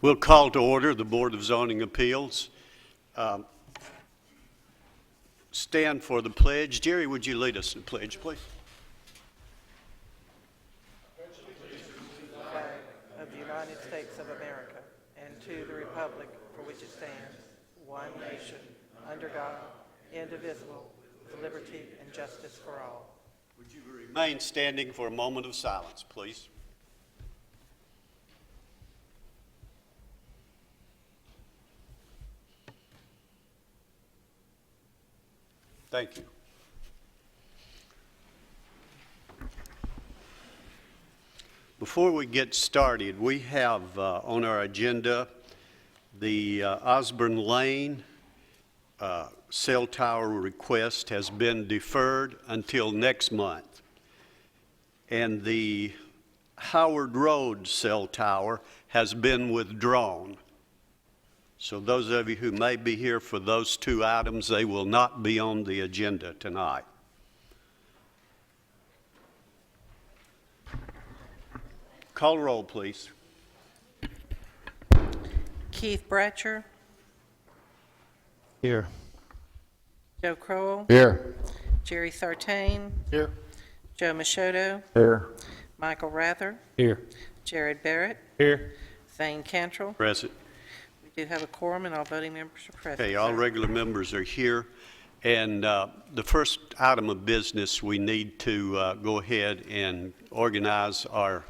We'll call to order the Board of Zoning Appeals. Stand for the pledge. Jerry, would you lead us in the pledge, please? Of the United States of America and to the republic for which it stands, one nation, under God, indivisible, with liberty and justice for all. Would you remain standing for a moment of silence, please? Thank you. Before we get started, we have on our agenda the Osborne Lane cell tower request has been deferred until next month. And the Howard Road cell tower has been withdrawn. So those of you who may be here for those two items, they will not be on the agenda tonight. Call roll, please. Keith Bratcher, Here. Joe Crowell, Here. Jerry Sartain, Here. Joe Machado, Here. Michael Rather, Here. Jared Barrett, Here. Thane Cantrell. Present. We do have a quorum and all voting members are present. Okay, all regular members are here. And the first item of business, we need to go ahead and organize our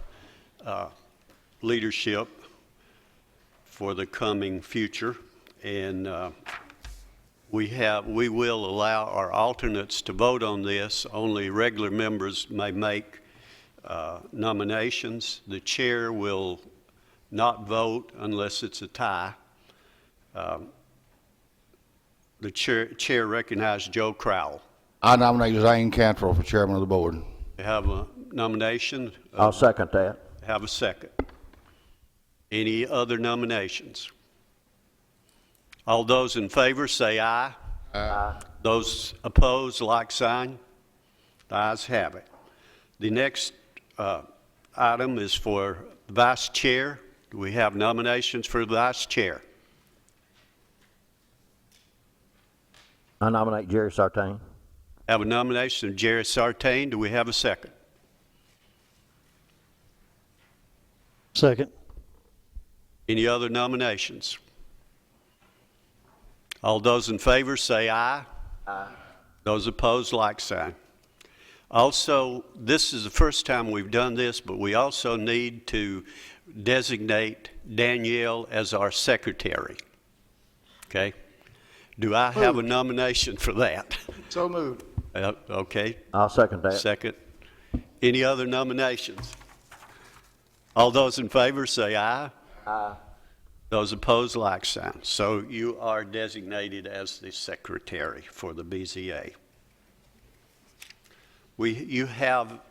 leadership for the coming future. And we will allow our alternates to vote on this. Only regular members may make nominations. The chair will not vote unless it's a tie. The chair recognizes Joe Crowell. I nominate Zane Cantrell for chairman of the board. We have a nomination. I'll second that. Have a second. Any other nominations? All those in favor say aye. Aye. Those opposed, like sign. The ayes have it. The next item is for vice chair. Do we have nominations for vice chair? I nominate Jerry Sartain. Have a nomination of Jerry Sartain. Do we have a second? Second. Any other nominations? All those in favor say aye. Aye. Those opposed, like sign. Also, this is the first time we've done this, but we also need to designate Danielle as our secretary. Okay? Do I have a nomination for that? So moved. Okay, I'll second that. second. Any other nominations? All those in favor say aye. Aye. Those opposed, like sign. So you are designated as the secretary for the BZA. You have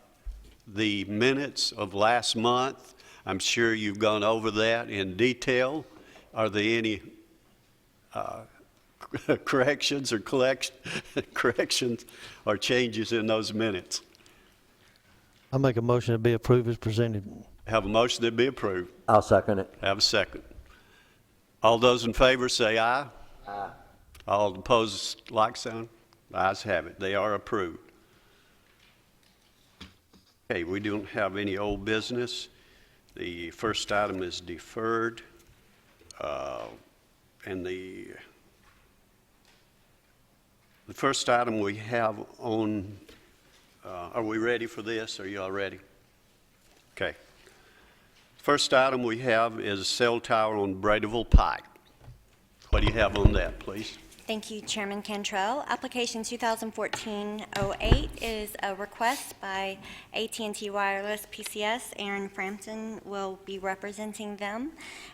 the minutes of last month. I'm sure you've gone over that in detail. Are there any corrections or corrections or changes in those minutes? I make a motion to be approved as presented. Have a motion that be approved. I'll second it. Have a second. All those in favor say aye. Aye. All opposed, like sign. The ayes have it. They are approved. Okay, we don't have any old business. The first item is deferred. And the first item we have on, are we ready for this? Are you all ready? Okay. First item we have is a cell tower on Bradyville Pike. What do you have on that, please? Thank you, Chairman Cantrell. Application 2014-08 is a request by AT&T Wireless PCS. Aaron Frampton will be representing them.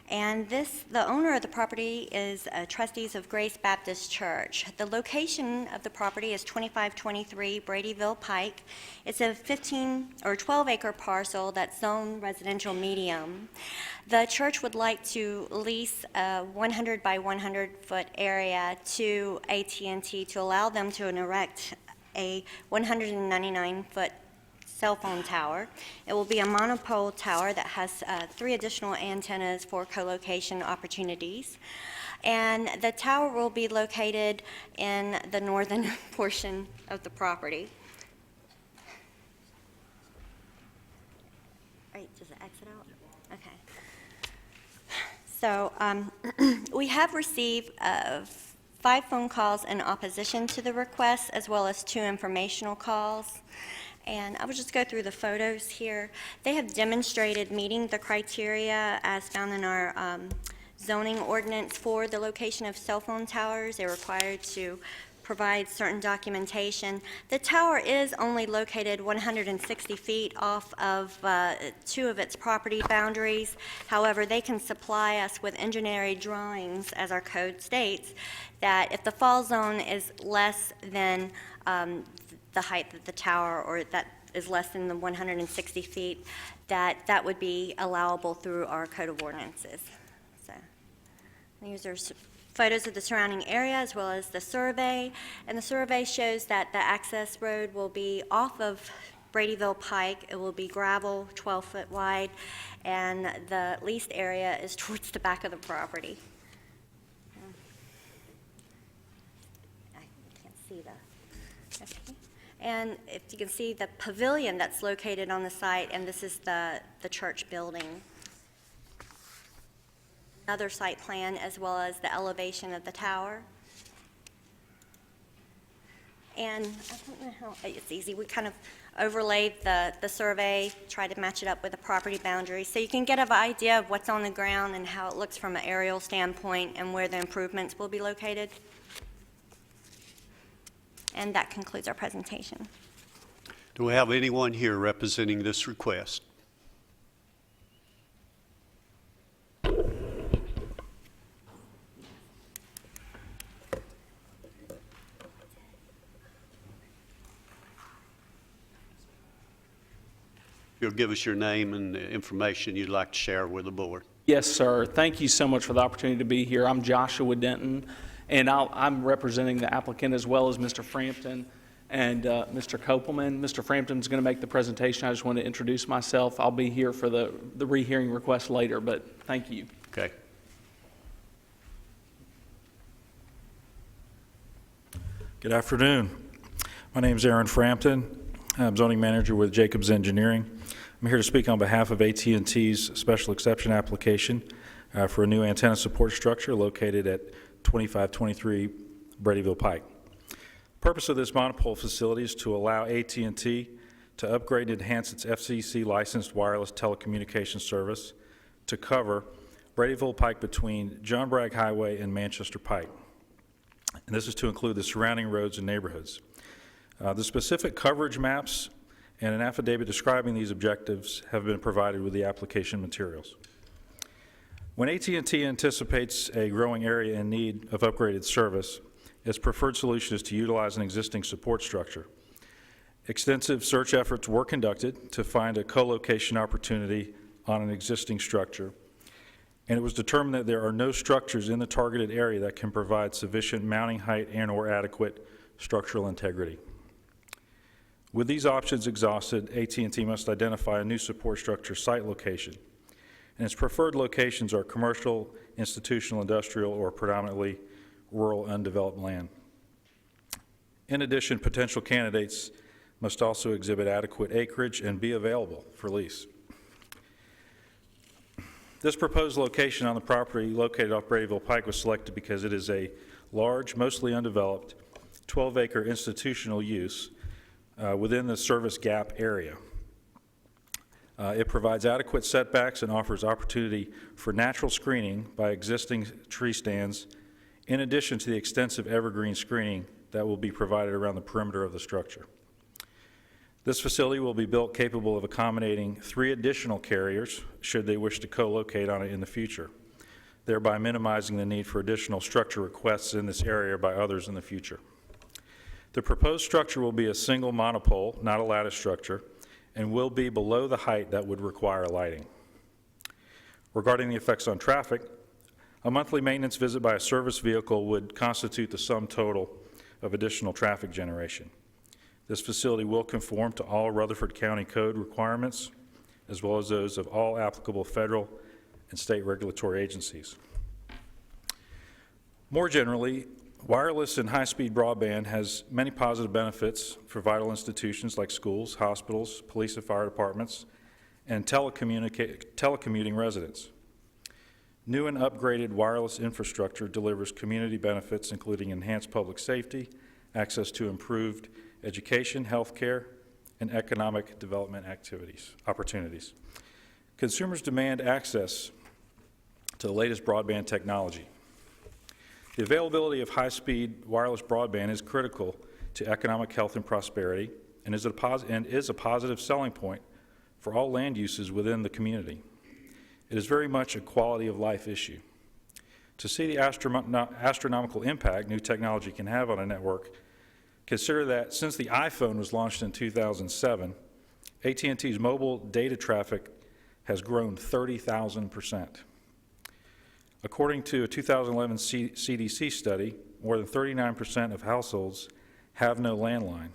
And the owner of the property is Trustees of Grace Baptist Church. The location of the property is 2523 Bradyville Pike. It's a 15 or 12 acre parcel that's zoned residential medium. The church would like to lease a 100 by 100 foot area to AT&T to allow them to erect a 199 foot cell phone tower. It will be a monopole tower that has 3 additional antennas for co-location opportunities. And the tower will be located in the northern portion of the property. Right, does it exit out? Okay. So we have received 5 phone calls in opposition to the request, as well as 2 informational calls. And I will just go through the photos here. They have demonstrated meeting the criteria as found in our zoning ordinance for the location of cell phone towers. They're required to provide certain documentation. The tower is only located 160 feet off of 2 of its property boundaries. However, they can supply us with engineering drawings, as our code states, that if the fall zone is less than the height of the tower, or that is less than the 160 feet, that would be allowable through our code of ordinances. So these are photos of the surrounding area as well as the survey. And the survey shows that the access road will be off of Bradyville Pike. It will be gravel, 12 foot wide, and the leased area is towards the back of the property. I can't see the, okay. And if you can see the pavilion that's located on the site, and this is the church building. Another site plan, as well as the elevation of the tower. And I don't know how, it's easy, we kind of overlaid the survey, try to match it up with the property boundaries, so you can get an idea of what's on the ground and how it looks from an aerial standpoint and where the improvements will be located. And that concludes our presentation. Do we have anyone here representing this request? You'll give us your name and the information you'd like to share with the board. Yes, sir. Thank you so much for the opportunity to be here. I'm Joshua Denton, and I'm representing the applicant as well as Mr. Frampton and Mr. Kopelman. Mr. Frampton's going to make the presentation. I just want to introduce myself. I'll be here for the rehearing request later, but thank you. Okay. Good afternoon. My name is Aaron Frampton. I'm zoning manager with Jacobs Engineering. I'm here to speak on behalf of AT&T's special exception application for a new antenna support structure located at 2523 Bradyville Pike. The purpose of this monopole facility is to allow AT&T to upgrade and enhance its FCC licensed wireless telecommunications service to cover Bradyville Pike between John Bragg Highway and Manchester Pike. And this is to include the surrounding roads and neighborhoods. The specific coverage maps and an affidavit describing these objectives have been provided with the application materials. When AT&T anticipates a growing area in need of upgraded service, its preferred solution is to utilize an existing support structure. Extensive search efforts were conducted to find a co-location opportunity on an existing structure, and it was determined that there are no structures in the targeted area that can provide sufficient mounting height and/or adequate structural integrity. With these options exhausted, AT&T must identify a new support structure site location, and its preferred locations are commercial, institutional, industrial, or predominantly rural undeveloped land. In addition, potential candidates must also exhibit adequate acreage and be available for lease. This proposed location on the property located off Bradyville Pike was selected because it is a large, mostly undeveloped, 12-acre institutional use within the service gap area. It provides adequate setbacks and offers opportunity for natural screening by existing tree stands, in addition to the extensive evergreen screening that will be provided around the perimeter of the structure. This facility will be built capable of accommodating 3 additional carriers should they wish to co-locate on it in the future, thereby minimizing the need for additional structure requests in this area by others in the future. The proposed structure will be a single monopole, not a lattice structure, and will be below the height that would require lighting. Regarding the effects on traffic, a monthly maintenance visit by a service vehicle would constitute the sum total of additional traffic generation. This facility will conform to all Rutherford County Code requirements, as well as those of all applicable federal and state regulatory agencies. More generally, wireless and high-speed broadband has many positive benefits for vital institutions like schools, hospitals, police and fire departments, and telecommuting residents. New and upgraded wireless infrastructure delivers community benefits, including enhanced public safety, access to improved education, health care, and economic development opportunities. Consumers demand access to the latest broadband technology. The availability of high-speed wireless broadband is critical to economic health and prosperity and is a positive selling point for all land uses within the community. It is very much a quality of life issue. To see the astronomical impact new technology can have on a network, consider that since the iPhone was launched in 2007, AT&T's mobile data traffic has grown 30,000%. According to a 2011 CDC study, more than 39% of households have no landline,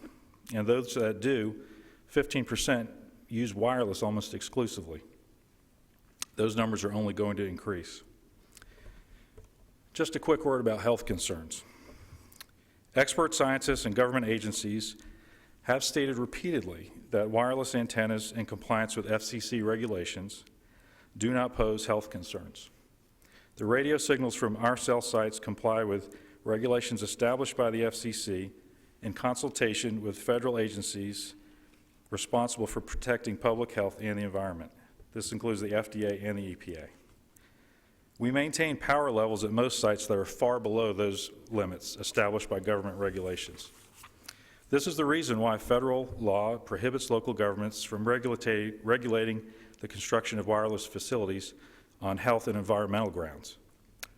and those that do, 15% use wireless almost exclusively. Those numbers are only going to increase. Just a quick word about health concerns. Expert scientists and government agencies have stated repeatedly that wireless antennas in compliance with FCC regulations do not pose health concerns. The radio signals from our cell sites comply with regulations established by the FCC in consultation with federal agencies responsible for protecting public health and the environment. This includes the FDA and the EPA. We maintain power levels at most sites that are far below those limits established by government regulations. This is the reason why federal law prohibits local governments from regulating the construction of wireless facilities on health and environmental grounds.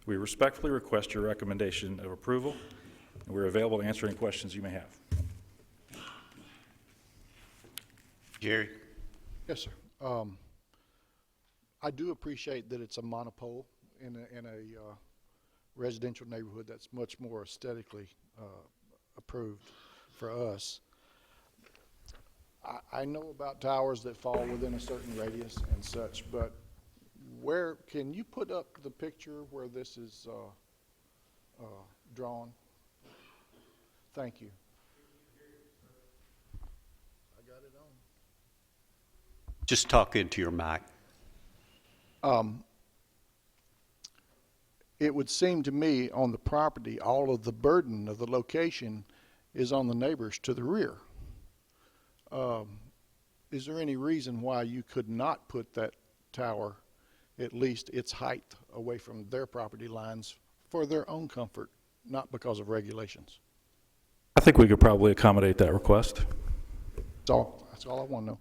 We respectfully request your recommendation of approval, and we're available to answer any questions you may have. Jerry? Yes, sir. I do appreciate that it's a monopole in a residential neighborhood that's much more aesthetically approved for us. I know about towers that fall within a certain radius and such, but where can you put up the picture where this is drawn? Thank you. I got it on. Just talk into your mic. It would seem to me on the property, all of the burden of the location is on the neighbors to the rear. Is there any reason why you could not put that tower, at least its height, away from their property lines for their own comfort, not because of regulations? I think we could probably accommodate that request. That's all I want to know.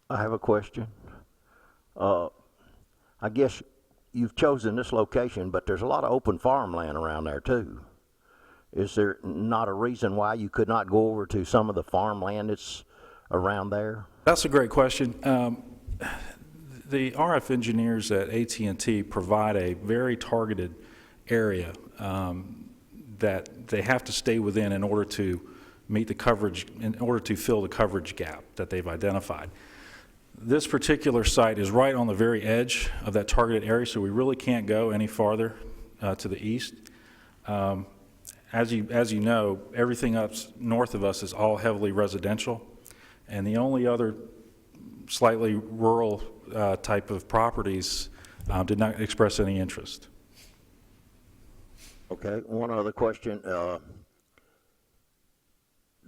I have a question. I guess you've chosen this location, but there's a lot of open farmland around there too. Is there not a reason why you could not go over to some of the farmland that's around there? That's a great question. The RF engineers at AT&T provide a very targeted area that they have to stay within in order to meet the coverage, in order to fill the coverage gap that they've identified. This particular site is right on the very edge of that targeted area, so we really can't go any farther to the east. As you know, everything up north of us is all heavily residential, and the only other slightly rural type of properties did not express any interest. Okay, one other question.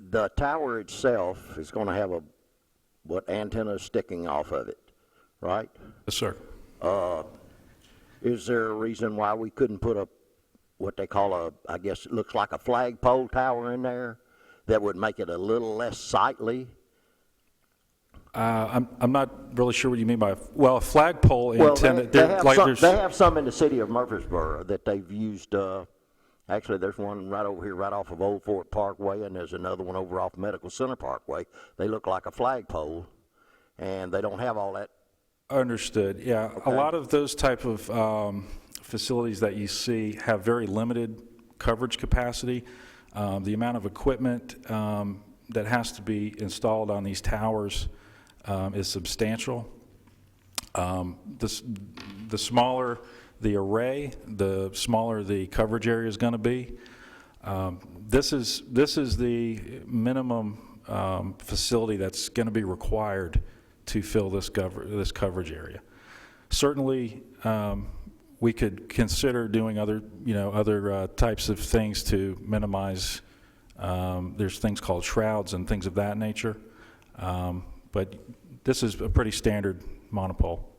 The tower itself is going to have antennas sticking off of it, right? Yes, sir. Is there a reason why we couldn't put what they call I guess it looks like a flagpole tower in there that would make it a little less sightly? I'm not really sure what you mean by, a flagpole antenna. They have some in the city of Murfreesboro that they've used. Actually, there's one right over here, right off of Old Fort Parkway, and there's another one over off Medical Center Parkway. They look like a flagpole, and they don't have all that. Understood, yeah. Okay. A lot of those type of facilities that you see have very limited coverage capacity. The amount of equipment that has to be installed on these towers is substantial. The smaller the array, the smaller the coverage area is going to be. This is the minimum facility that's going to be required to fill this coverage area. Certainly, we could consider doing other types of things to minimize. There's things called shrouds and things of that nature, but this is a pretty standard monopole.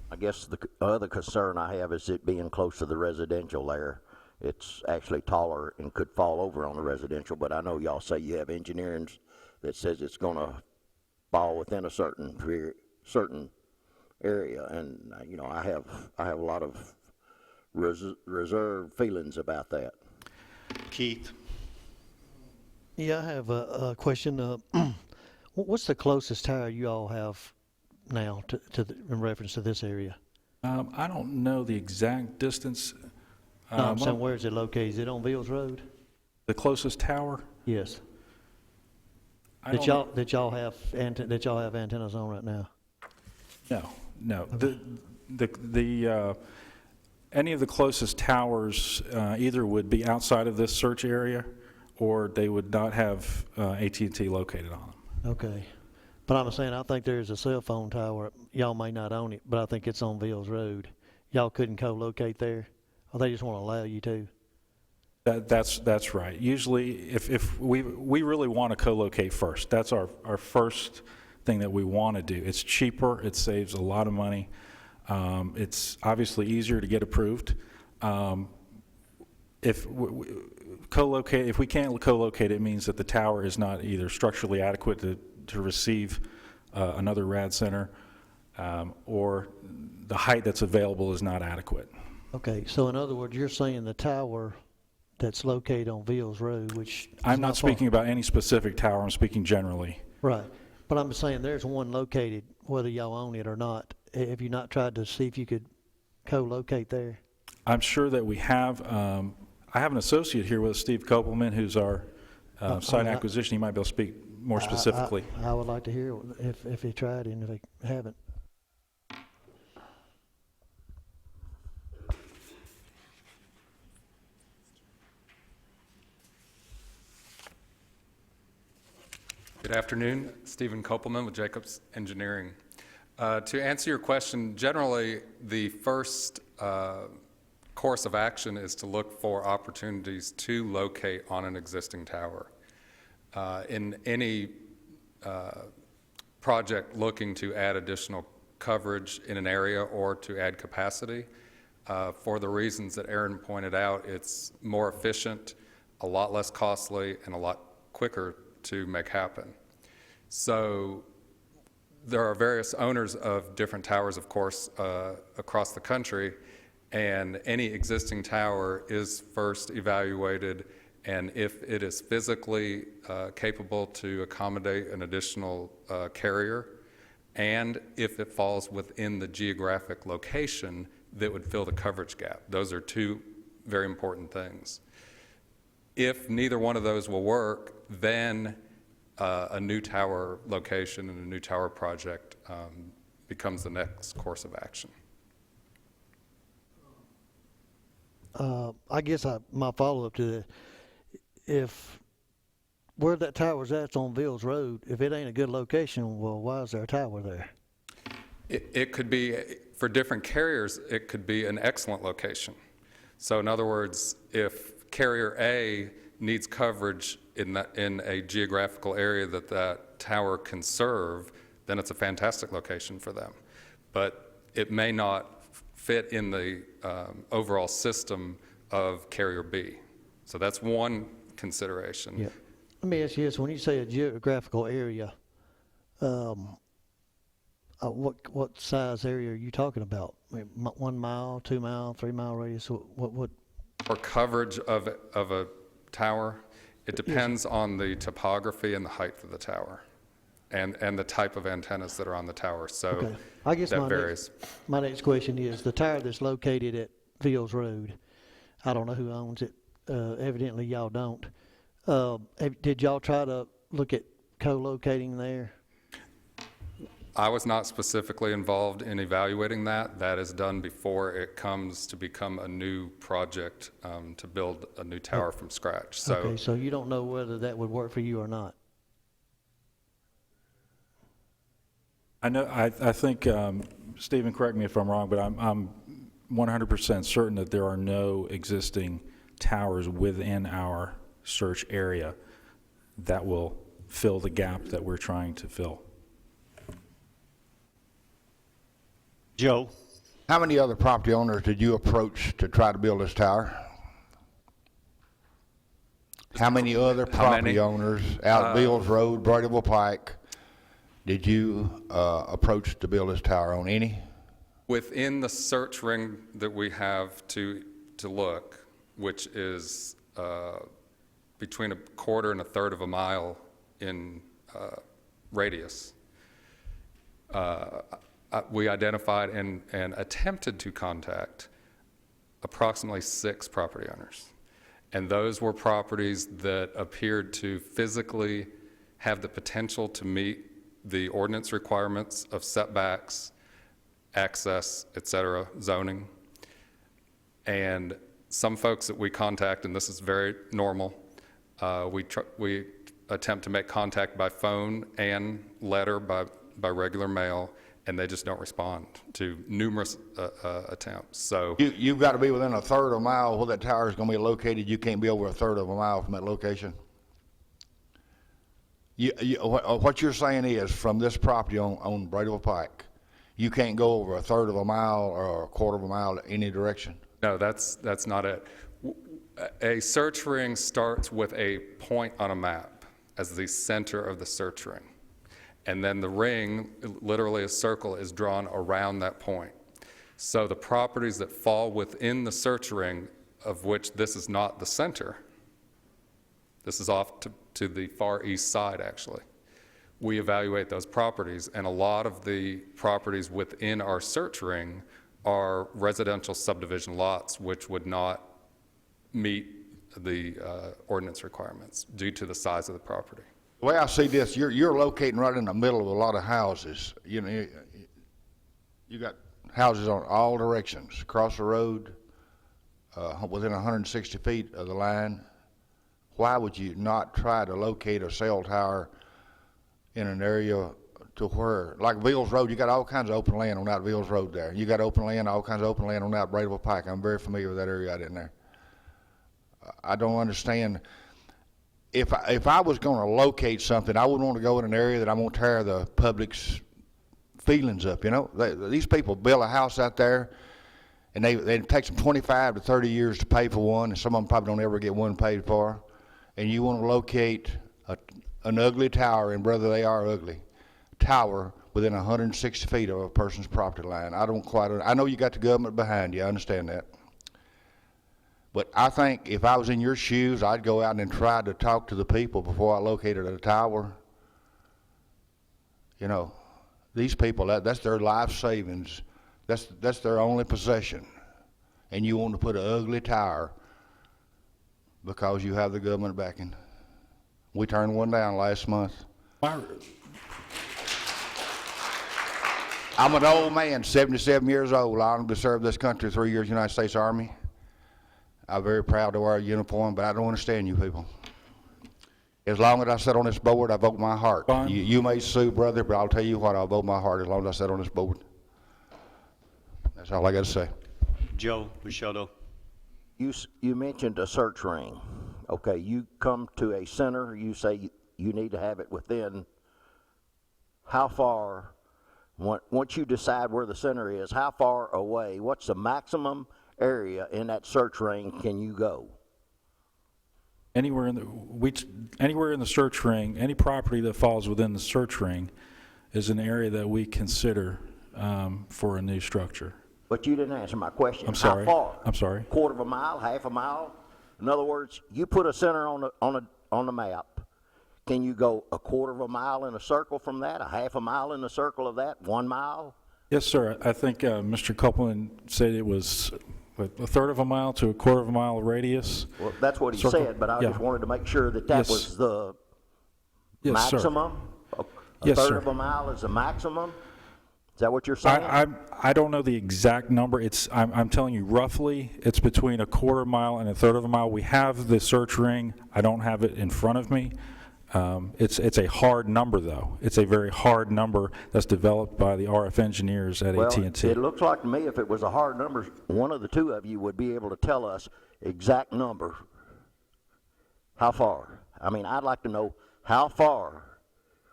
I guess the other concern I have is it being close to the residential there. It's actually taller and could fall over on the residential, but I know y'all say you have engineering that says it's going to fall within a certain area, and I have a lot of reserved feelings about that. Keith? Yeah, I have a question. What's the closest tower you all have now in reference to this area? I don't know the exact distance. No, I'm saying, where is it located? Is it on Bills Road? The closest tower? Yes. I That y'all have antennas on right now? No. Any of the closest towers either would be outside of this search area, or they would not have AT&T located on them. Okay. But I'm saying, I think there's a cell phone tower. Y'all may not own it, but I think it's on Bills Road. Y'all couldn't co-locate there, or they just want to allow you to? That's right. Usually, if we really want to co-locate first. That's our first thing that we want to do. It's cheaper. It saves a lot of money. It's obviously easier to get approved. If we can't co-locate, it means that the tower is not either structurally adequate to receive another RAD center, or the height that's available is not adequate. Okay, so in other words, you're saying the tower that's located on Bills Road, which is I'm not speaking about any specific tower. I'm speaking generally. Right. But I'm saying there's one located, whether y'all own it or not. Have you not tried to see if you could co-locate there? I'm sure that we have. I have an associate here with us, Steve Kopelman, who's our site acquisition. He might be able to speak more specifically. I would like to hear if he tried and if they haven't. Good afternoon. Stephen Kopelman with Jacobs Engineering. To answer your question, generally the first course of action is to look for opportunities to locate on an existing tower. In any project looking to add additional coverage in an area or to add capacity, for the reasons that Aaron pointed out, it's more efficient, a lot less costly, and a lot quicker to make happen. So there are various owners of different towers, of course, across the country, and any existing tower is first evaluated, and if it is physically capable to accommodate an additional carrier, and if it falls within the geographic location that would fill the coverage gap. Those are two very important things. If neither one of those will work, then a new tower location and a new tower project becomes the next course of action. I guess my follow-up to that, if where that tower's at's on Bills Road, if it ain't a good location, well, why is there a tower there? It could be, for different carriers, it could be an excellent location. So in other words, if carrier A needs coverage in a geographical area that tower can serve, then it's a fantastic location for them. But it may not fit in the overall system of carrier B. So that's one consideration. Yeah. Let me ask you this: when you say a geographical area, what size area are you talking about? 1 mile, 2 mile, 3 mile radius? What? For coverage of a tower, it depends on the topography and the height of the tower, and the type of antennas that are on the tower. So Okay. I guess that varies. My next question is, the tower that's located at Bills Road, I don't know who owns it. evidently y'all don't. Did y'all try to look at co-locating there? I was not specifically involved in evaluating that. That is done before it comes to become a new project to build a new tower from scratch. So Okay, so you don't know whether that would work for you or not? I know, I think, Stephen, correct me if I'm wrong, but I'm 100% certain that there are no existing towers within our search area that will fill the gap that we're trying to fill. Joe? How many other property owners did you approach to try to build this tower? How many other property owners out Bills Road, Bradyville Pike, did you approach to build this tower on? Any? within the search ring that we have to look, which is between a quarter and a third of a mile in radius, we identified and attempted to contact approximately 6 property owners. And those were properties that appeared to physically have the potential to meet the ordinance requirements of setbacks, access, et cetera, zoning. And some folks that we contact, and this is very normal, we attempt to make contact by phone and letter by regular mail, and they just don't respond to numerous attempts. So You've got to be within a third of a mile where that tower is going to be located. You can't be over a third of a mile from that location. What you're saying is, from this property on Bradyville Pike, you can't go over a third of a mile or a quarter of a mile any direction? no, that's not it. A search ring starts with a point on a map as the center of the search ring. And then the ring, literally a circle, is drawn around that point. So the properties that fall within the search ring, of which this is not the center, this is off to the far east side, actually. We evaluate those properties, and a lot of the properties within our search ring are residential subdivision lots, which would not meet the ordinance requirements due to the size of the property. The way I see this, you're locating right in the middle of a lot of houses. You know, you got houses on all directions, across the road, within 160 feet of the line. Why would you not try to locate a cell tower in an area to where, like Vills Road, you got all kinds of open land on that Vills Road there. You got open land, all kinds of open land on that Bradyville Pike. I'm very familiar with that area out in there. I don't understand. If I was going to locate something, I wouldn't want to go in an area that I'm going to tear the public's feelings up, you know? These people build a house out there, and it takes them 25 to 30 years to pay for one, and some of them probably don't ever get one paid for. And you want to locate an ugly tower, and brother, they are ugly, tower within 160 feet of a person's property line. I know you got the government behind you, I understand that. But I think if I was in your shoes, I'd go out and try to talk to the people before I located a tower. You know, these people, that's their life savings. That's their only possession. And you want to put an ugly tower because you have the government backing. We turned one down last month. I'm an old man, 77 years old. I honored to serve this country 3 years in the United States Army. I'm very proud to wear a uniform, but I don't understand you people. As long as I sit on this board, I vote my heart. You may sue, brother, but I'll tell you what, I'll vote my heart as long as I sit on this board. That's all I got to say. Joe Machado. You mentioned a search ring. Okay, you come to a center, you say you need to have it within how far, once you decide where the center is, how far away, what's the maximum area in that search ring can you go? Anywhere in the search ring, any property that falls within the search ring is an area that we consider for a new structure. But you didn't answer my question. I'm sorry. How far? I'm sorry. Quarter of a mile, half a mile? In other words, you put a center on the map. Can you go a quarter of a mile in a circle from that? A half a mile in the circle of that? 1 mile? Yes, sir. I think Mr. Copeland said it was a third of a mile to a quarter of a mile radius. Well, that's what he Circle- said, but I yeah. just wanted to make sure that that Yes. was the Yes, sir. maximum? A Yes, third sir. of a mile is the maximum? Is that what you're saying? I don't know the exact number. I'm telling you roughly, it's between a quarter mile and a third of a mile. We have the search ring. I don't have it in front of me. It's a hard number, though. It's a very hard number that's developed by the RF engineers at Well, AT&T. it looks like to me if it was a hard number, one of the two of you would be able to tell us exact number. How far? I mean, I'd like to know how far.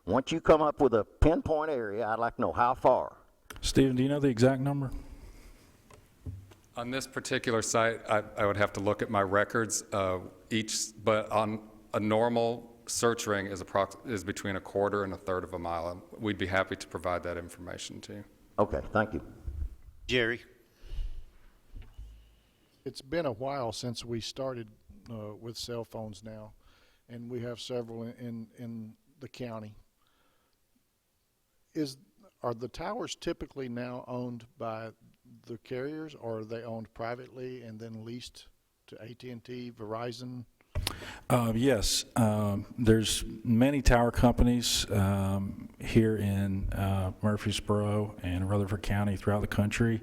Once you come up with a pinpoint area, I'd like to know how far. Stephen, do you know the exact number? On this particular site, I would have to look at my records, but on a normal search ring is between a quarter and a third of a mile. And we'd be happy to provide that information to you. Okay, thank you. Jerry? It's been a while since we started with cell phones now, and we have several in the county. Are the towers typically now owned by the carriers, or are they owned privately and then leased to AT&T, Verizon? Yes, there's many tower companies here in Murfreesboro and Rutherford County throughout the country.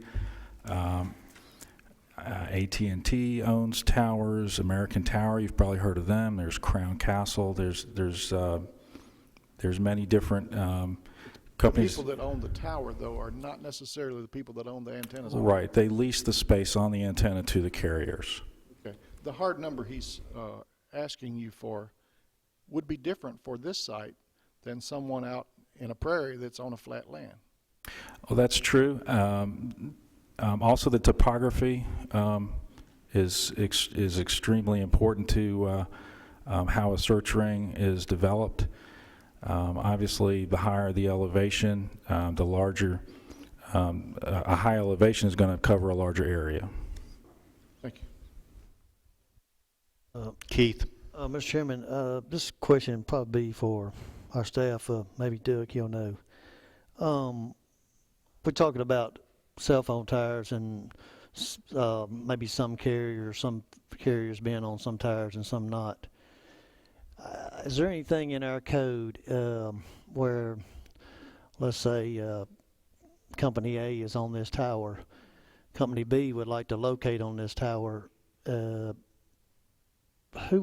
AT&T owns towers. American Tower, you've probably heard of them. There's Crown Castle. There's many different The companies. people that own the tower, though, are not necessarily the people that own the antennas. Right, they lease the space on the antenna to the carriers. Okay. The hard number he's asking you for would be different for this site than someone out in a prairie that's on a flat land. Well, that's true. Also, the topography is extremely important to how a search ring is developed. Obviously, the higher the elevation, the larger a high elevation is going to cover a larger area. Thank you. Keith? Mr. Chairman, this question probably be for our staff, maybe Doug, you'll know. We're talking about cell phone towers and maybe some carriers being on some towers and some not. Is there anything in our code where, let's say, Company A is on this tower, Company B would like to locate on this tower, who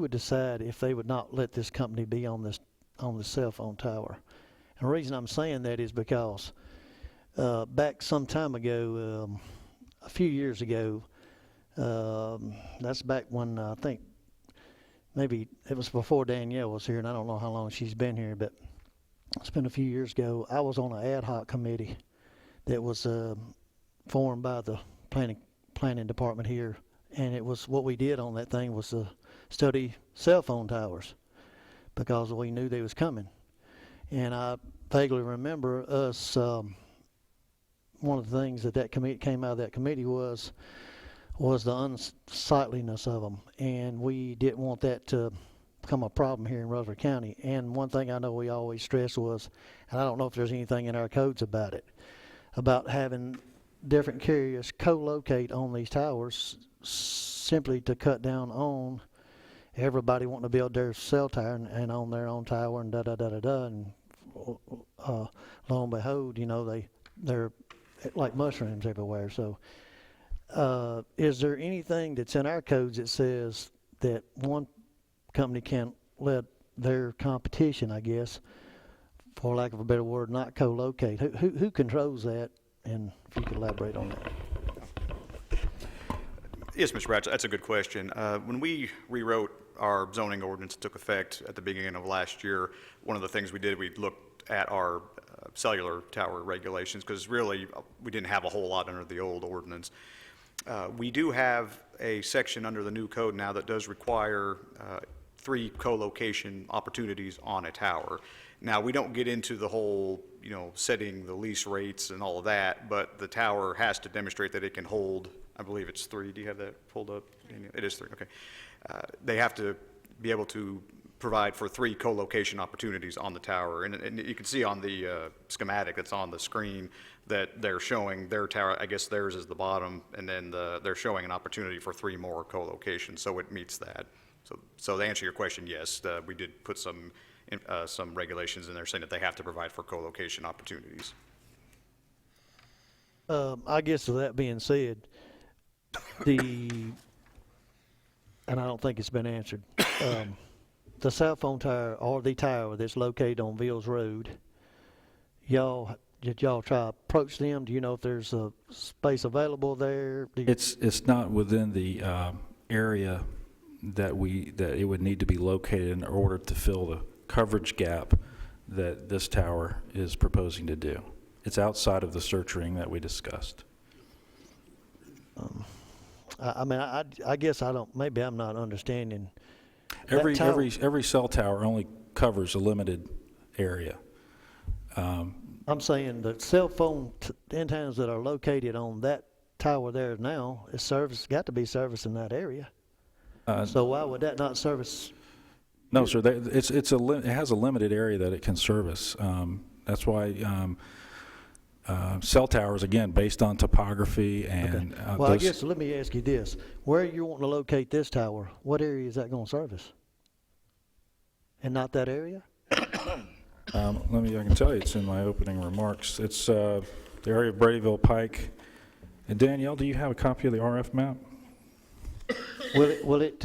would decide if they would not let this company be on the cell phone tower? And the reason I'm saying that is because back some time ago, a few years ago, that's back when I think maybe it was before Danielle was here, and I don't know how long she's been here, but it's been a few years ago. I was on an ad hoc committee that was formed by the planning department here, and it was what we did on that thing was study cell phone towers because we knew they was coming. And I vaguely remember us, one of the things that committee came out of that committee was the unsightliness of them, and we didn't want that to become a problem here in Rutherford County. And one thing I know we always stressed was, and I don't know if there's anything in our codes about it, about having different carriers co-locate on these towers simply to cut down on everybody wanting to build their cell tower and on their own tower and da-da-da-da-da, and lo and behold, you know, they're like mushrooms everywhere. So is there anything that's in our codes that says that one company can't let their competition, I guess, for lack of a better word, not co-locate? Who controls that? And if you could elaborate on that. Yes, Mr. Ratcliffe, that's a good question. When we rewrote our zoning ordinance that took effect at the beginning of last year, one of the things we did, we looked at our cellular tower regulations because really we didn't have a whole lot under the old ordinance. We do have a section under the new code now that does require 3 co-location opportunities on a tower. Now, we don't get into the whole, you know, setting the lease rates and all of that, but the tower has to demonstrate that it can hold, I believe it's 3. Do you have that pulled up? It is 3, okay. They have to be able to provide for 3 co-location opportunities on the tower. And you can see on the schematic that's on the screen that they're showing their tower, I guess theirs is the bottom, and then they're showing an opportunity for 3 more co-locations, so it meets that. So to answer your question, yes, we did put some regulations in there saying that they have to provide for co-location opportunities. I guess with that being said, and I don't think it's been answered, the cell phone tower or the tower that's located on Vills Road, did y'all try to approach them? Do you know if there's a space available there? It's not within the area that it would need to be located in order to fill the coverage gap that this tower is proposing to do. It's outside of the search ring that we discussed. I mean, I guess I don't. Maybe I'm not understanding. Every cell tower only covers a limited area. I'm saying the cell phone antennas that are located on that tower there now is got to be servicing that area. So why would that not service? No, sir. It has a limited area that it can service. That's why cell towers, again, based on topography and. Okay. Well, I guess let me ask you this: where you want to locate this tower? What area is that going to service? And not that area? I can tell you, it's in my opening remarks. It's the area of Bradyville Pike. And Danielle, do you have a copy of the RF map? Will it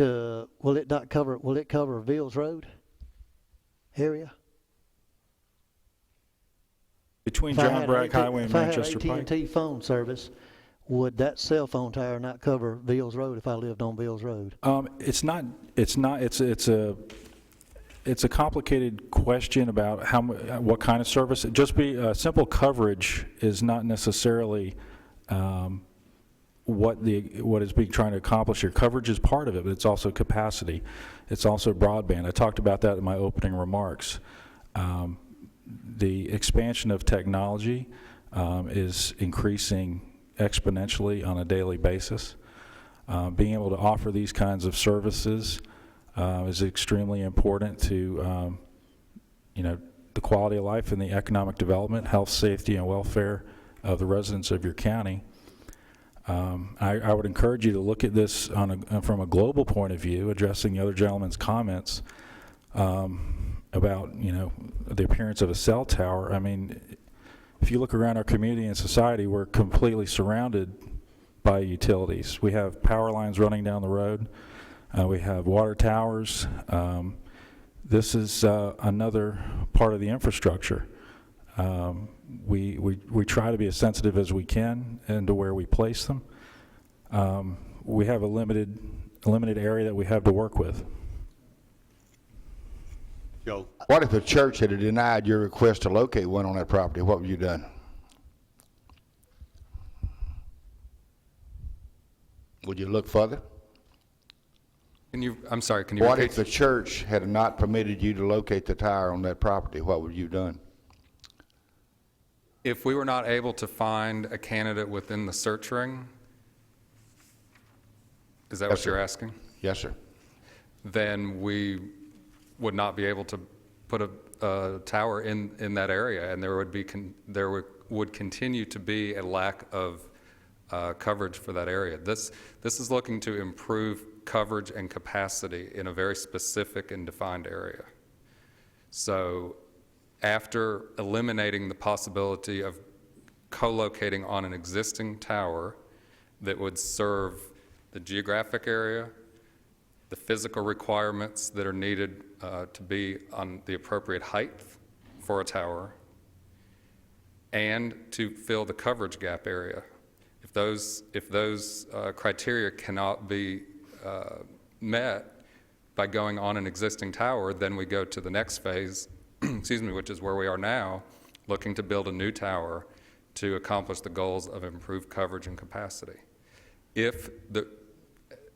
cover Vills Road area? Between John Bragg Highway and Manchester If I had Pike? AT&T phone service, would that cell phone tower not cover Vills Road if I lived on Vills Road? It's not. It's a complicated question about what kind of service. Just simple coverage is not necessarily what is being trying to accomplish here. Coverage is part of it, but it's also capacity. It's also broadband. I talked about that in my opening remarks. The expansion of technology is increasing exponentially on a daily basis. Being able to offer these kinds of services is extremely important to, the quality of life and the economic development, health, safety, and welfare of the residents of your county. I would encourage you to look at this from a global point of view, addressing the other gentleman's comments about, the appearance of a cell tower. I mean, if you look around our community and society, we're completely surrounded by utilities. We have power lines running down the road. We have water towers. This is another part of the infrastructure. We try to be as sensitive as we can into where we place them. We have a limited area that we have to work with. Joe? What if the church had denied your request to locate one on that property? What would you done? Would you look further? I'm sorry, can you What repeat? if the church had not permitted you to locate the tower on that property? What would you done? If we were not able to find a candidate within the search ring, is that Yes, what you're sir. asking? Yes, sir. Then we would not be able to put a tower in that area, and there would continue to be a lack of coverage for that area. This is looking to improve coverage and capacity in a very specific and defined area. So after eliminating the possibility of co-locating on an existing tower that would serve the geographic area, the physical requirements that are needed to be on the appropriate height for a tower, and to fill the coverage gap area. If those criteria cannot be met by going on an existing tower, then we go to the next phase, which is where we are now, looking to build a new tower to accomplish the goals of improved coverage and capacity. If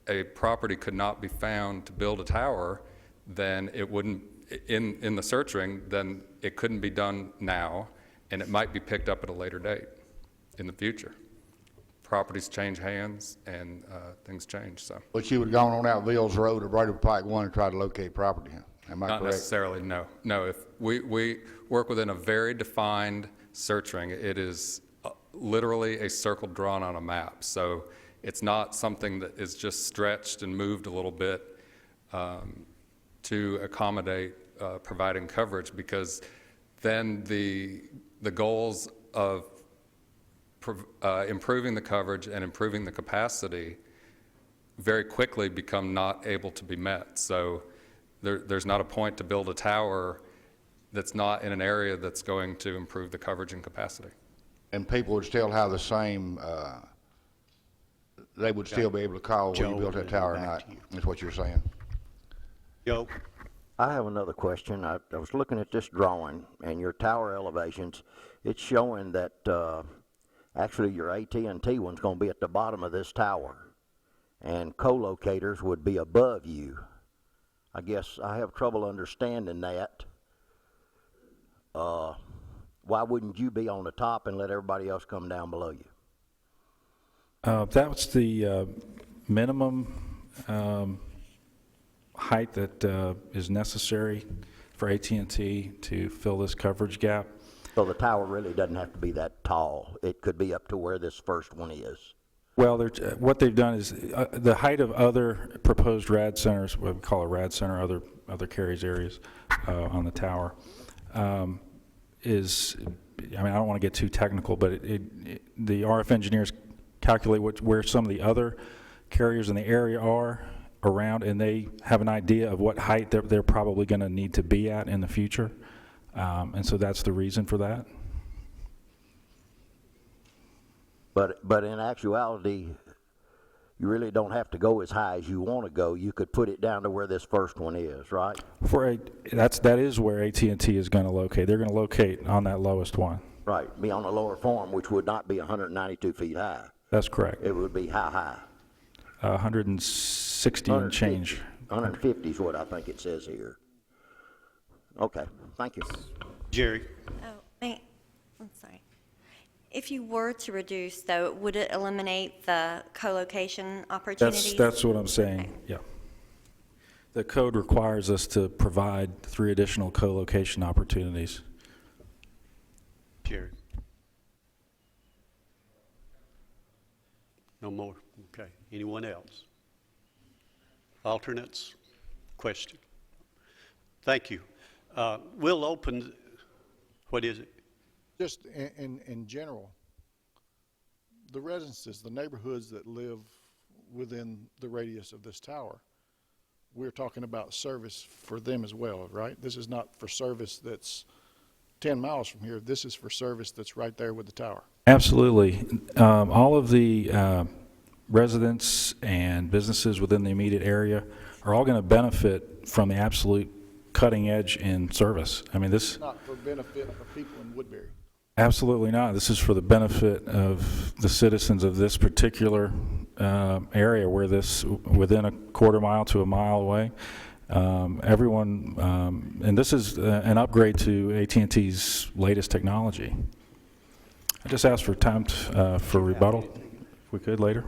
a property could not be found to build a tower, then it wouldn't, in the search ring, then it couldn't be done now, and it might be picked up at a later date in the future. Properties change hands, and things change, so. But you would have gone on out Vills Road or Brady Pike 1 and tried to locate property Am I Not correct? necessarily, no. No, if we work within a very defined search ring. It is literally a circle drawn on a map. So it's not something that is just stretched and moved a little bit to accommodate providing coverage, because then the goals of improving the coverage and improving the capacity very quickly become not able to be met. So there's not a point to build a tower that's not in an area that's going to improve the coverage and capacity. And people would still have the same, they would still be able to call where you Joe, built that tower or back not, to you. is what you're saying. Joe? I have another question. I was looking at this drawing and your tower elevations. It's showing that actually your AT&T one's going to be at the bottom of this tower, and co-locators would be above you. I guess I have trouble understanding that. Why wouldn't you be on the top and let everybody else come down below you? That's the minimum height that is necessary for AT&T to fill this coverage gap. So the tower really doesn't have to be that tall. It could be up to where this first one is. Well, what they've done is the height of other proposed RAD centers, what we call a RAD center, other carries areas on the tower, is, I mean, I don't want to get too technical, but the RF engineers calculate where some of the other carriers in the area are around, and they have an idea of what height they're probably going to need to be at in the future. And so that's the reason for that. But in actuality, you really don't have to go as high as you want to go. You could put it down to where this first one is, right? That is where AT&T is going to locate. They're going to locate on that lowest one. Right, be on the lower form, which would not be 192 feet high. That's correct. It would be high. 160 and change. 150 is what I think it says here. Okay, thank you. Oh, Jerry? I'm sorry. If you were to reduce, though, would it eliminate the co-location opportunities? That's what I'm saying, yeah. The code requires us to provide 3 additional co-location opportunities. Jerry? No more? Okay. Anyone else? Alternates? Question? Thank you. We'll open, what is it? Just in general, the residences, the neighborhoods that live within the radius of this tower, we're talking about service for them as well, right? This is not for service that's 10 miles from here. This is for service that's right there with the tower. Absolutely. All of the residents and businesses within the immediate area are all going to benefit from the absolute cutting edge in service. I mean, this... Not for benefit of people in Woodbury. Absolutely not. This is for the benefit of the citizens of this particular area, where this, within a quarter mile to a mile away, everyone, and this is an upgrade to AT&T's latest technology. I just asked for time for rebuttal, if we could, later.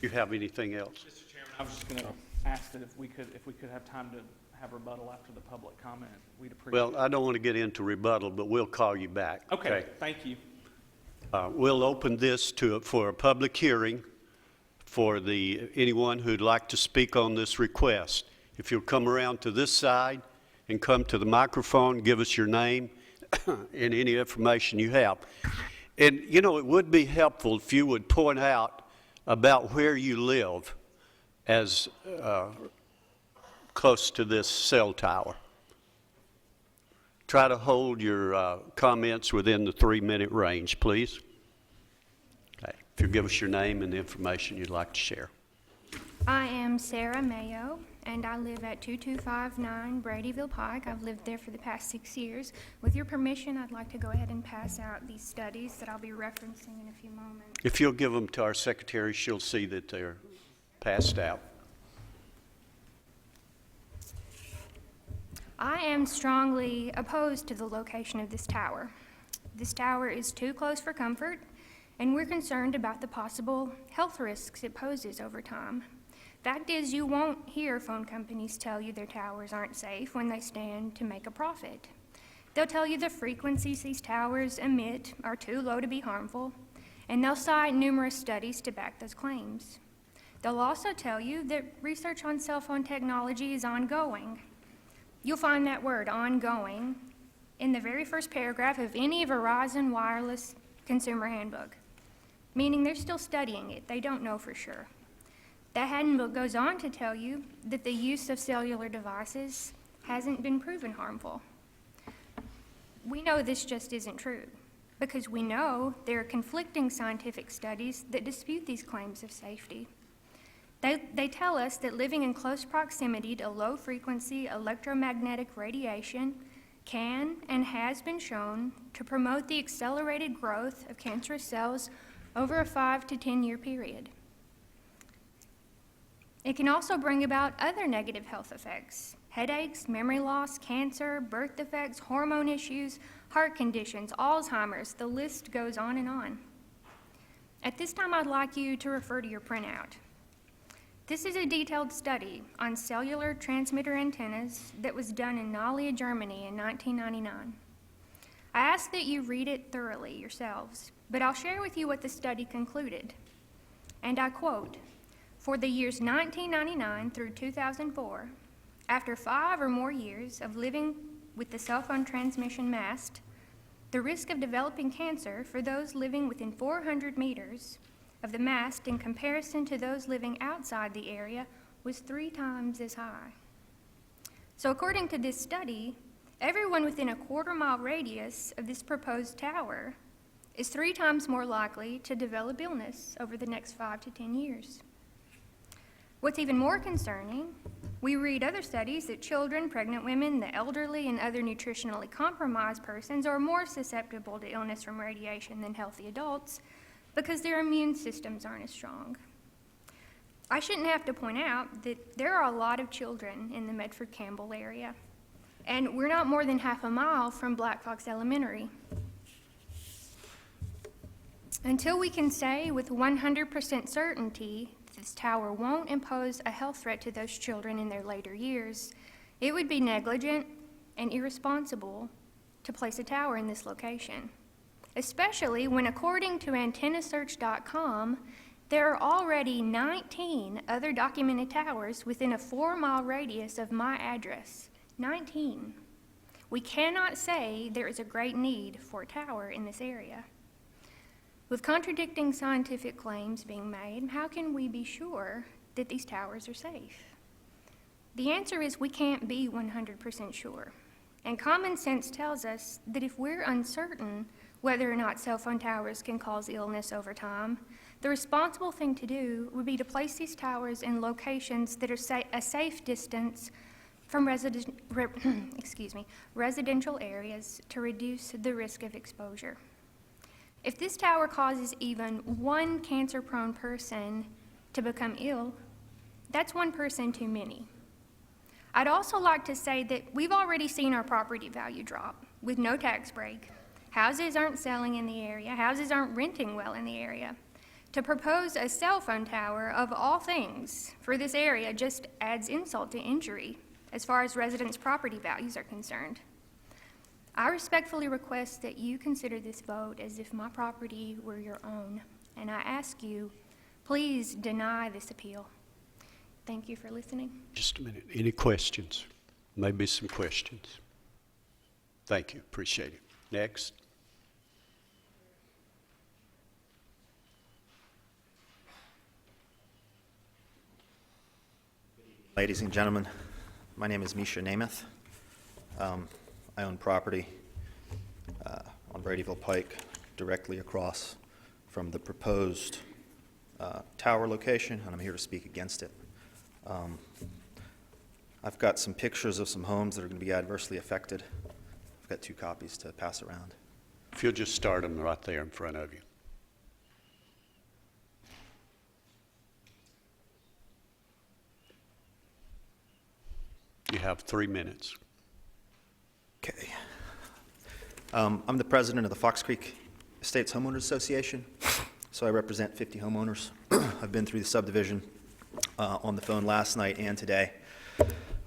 You have anything else? Mr. Chairman, I was just going to ask that if we could have time to have rebuttal after the public comment, we'd appreciate it. Well, I don't want to get into rebuttal, but we'll call you back. Okay, thank you. We'll open this for a public hearing for anyone who'd like to speak on this request. If you'll come around to this side and come to the microphone, give us your name and any information you have. And, you know, it would be helpful if you would point out about where you live as close to this cell tower. Try to hold your comments within the 3-minute range, please. Okay. If you'll give us your name and the information you'd like to share. I am Sarah Mayo, and I live at 2259 Bradyville Pike. I've lived there for the past 6 years. With your permission, I'd like to go ahead and pass out these studies that I'll be referencing in a few moments. If you'll give them to our secretary, she'll see that they're passed out. I am strongly opposed to the location of this tower. This tower is too close for comfort, and we're concerned about the possible health risks it poses over time. Fact is, you won't hear phone companies tell you their towers aren't safe when they stand to make a profit. They'll tell you the frequencies these towers emit are too low to be harmful, and they'll cite numerous studies to back those claims. They'll also tell you that research on cell phone technology is ongoing. You'll find that word, ongoing, in the very first paragraph of any Verizon Wireless Consumer Handbook, meaning they're still studying it. They don't know for sure. That handbook goes on to tell you that the use of cellular devices hasn't been proven harmful. We know this just isn't true, because we know there are conflicting scientific studies that dispute these claims of safety. They tell us that living in close proximity to low-frequency electromagnetic radiation can and has been shown to promote the accelerated growth of cancerous cells over a 5 to 10 year period. It can also bring about other negative health effects: headaches, memory loss, cancer, birth defects, hormone issues, heart conditions, Alzheimer's, the list goes on and on. At this time, I'd like you to refer to your printout. This is a detailed study on cellular transmitter antennas that was done in Nalia, Germany in 1999. I ask that you read it thoroughly yourselves, but I'll share with you what the study concluded. And I quote, "For the years 1999 through 2004, after 5 or more years of living with the cell phone transmission mast, the risk of developing cancer for those living within 400 meters of the mast in comparison to those living outside the area was 3 times as high." So according to this study, everyone within a quarter-mile radius of this proposed tower is 3 times more likely to develop illness over the next 5 to 10 years. What's even more concerning, we read other studies that children, pregnant women, the elderly, and other nutritionally compromised persons are more susceptible to illness from radiation than healthy adults because their immune systems aren't as strong. I shouldn't have to point out that there are a lot of children in the Medford-Campbell area, and we're not more than half a mile from Black Fox Elementary. Until we can say with 100% certainty this tower won't impose a health threat to those children in their later years, it would be negligent and irresponsible to place a tower in this location, especially when, according to antennasearch.com, there are already 19 other documented towers within a 4-mile radius of my address. 19. We cannot say there is a great need for a tower in this area. With contradicting scientific claims being made, how can we be sure that these towers are safe? The answer is we can't be 100% sure. And common sense tells us that if we're uncertain whether or not cell phone towers can cause illness over time, the responsible thing to do would be to place these towers in locations that are a safe distance from residential areas to reduce the risk of exposure. If this tower causes even one cancer-prone person to become ill, that's one person too many. I'd also like to say that we've already seen our property value drop with no tax break. Houses aren't selling in the area. Houses aren't renting well in the area. To propose a cell phone tower, of all things, for this area just adds insult to injury as far as residents' property values are concerned. I respectfully request that you consider this vote as if my property were your own, and I ask you, please deny this appeal. Thank you for listening. Just a minute. Any questions? Maybe some questions. Thank you. Appreciate it. Next. Ladies and gentlemen, my name is Misha Namath. I own property on Bradyville Pike directly across from the proposed tower location, and I'm here to speak against it. I've got some pictures of some homes that are going to be adversely affected. I've got 2 copies to pass around. If you'll just start them right there in front of you. You have 3 minutes. Okay. I'm the president of the Fox Creek Estates Homeowners Association, so I represent 50 homeowners. I've been through the subdivision on the phone last night and today.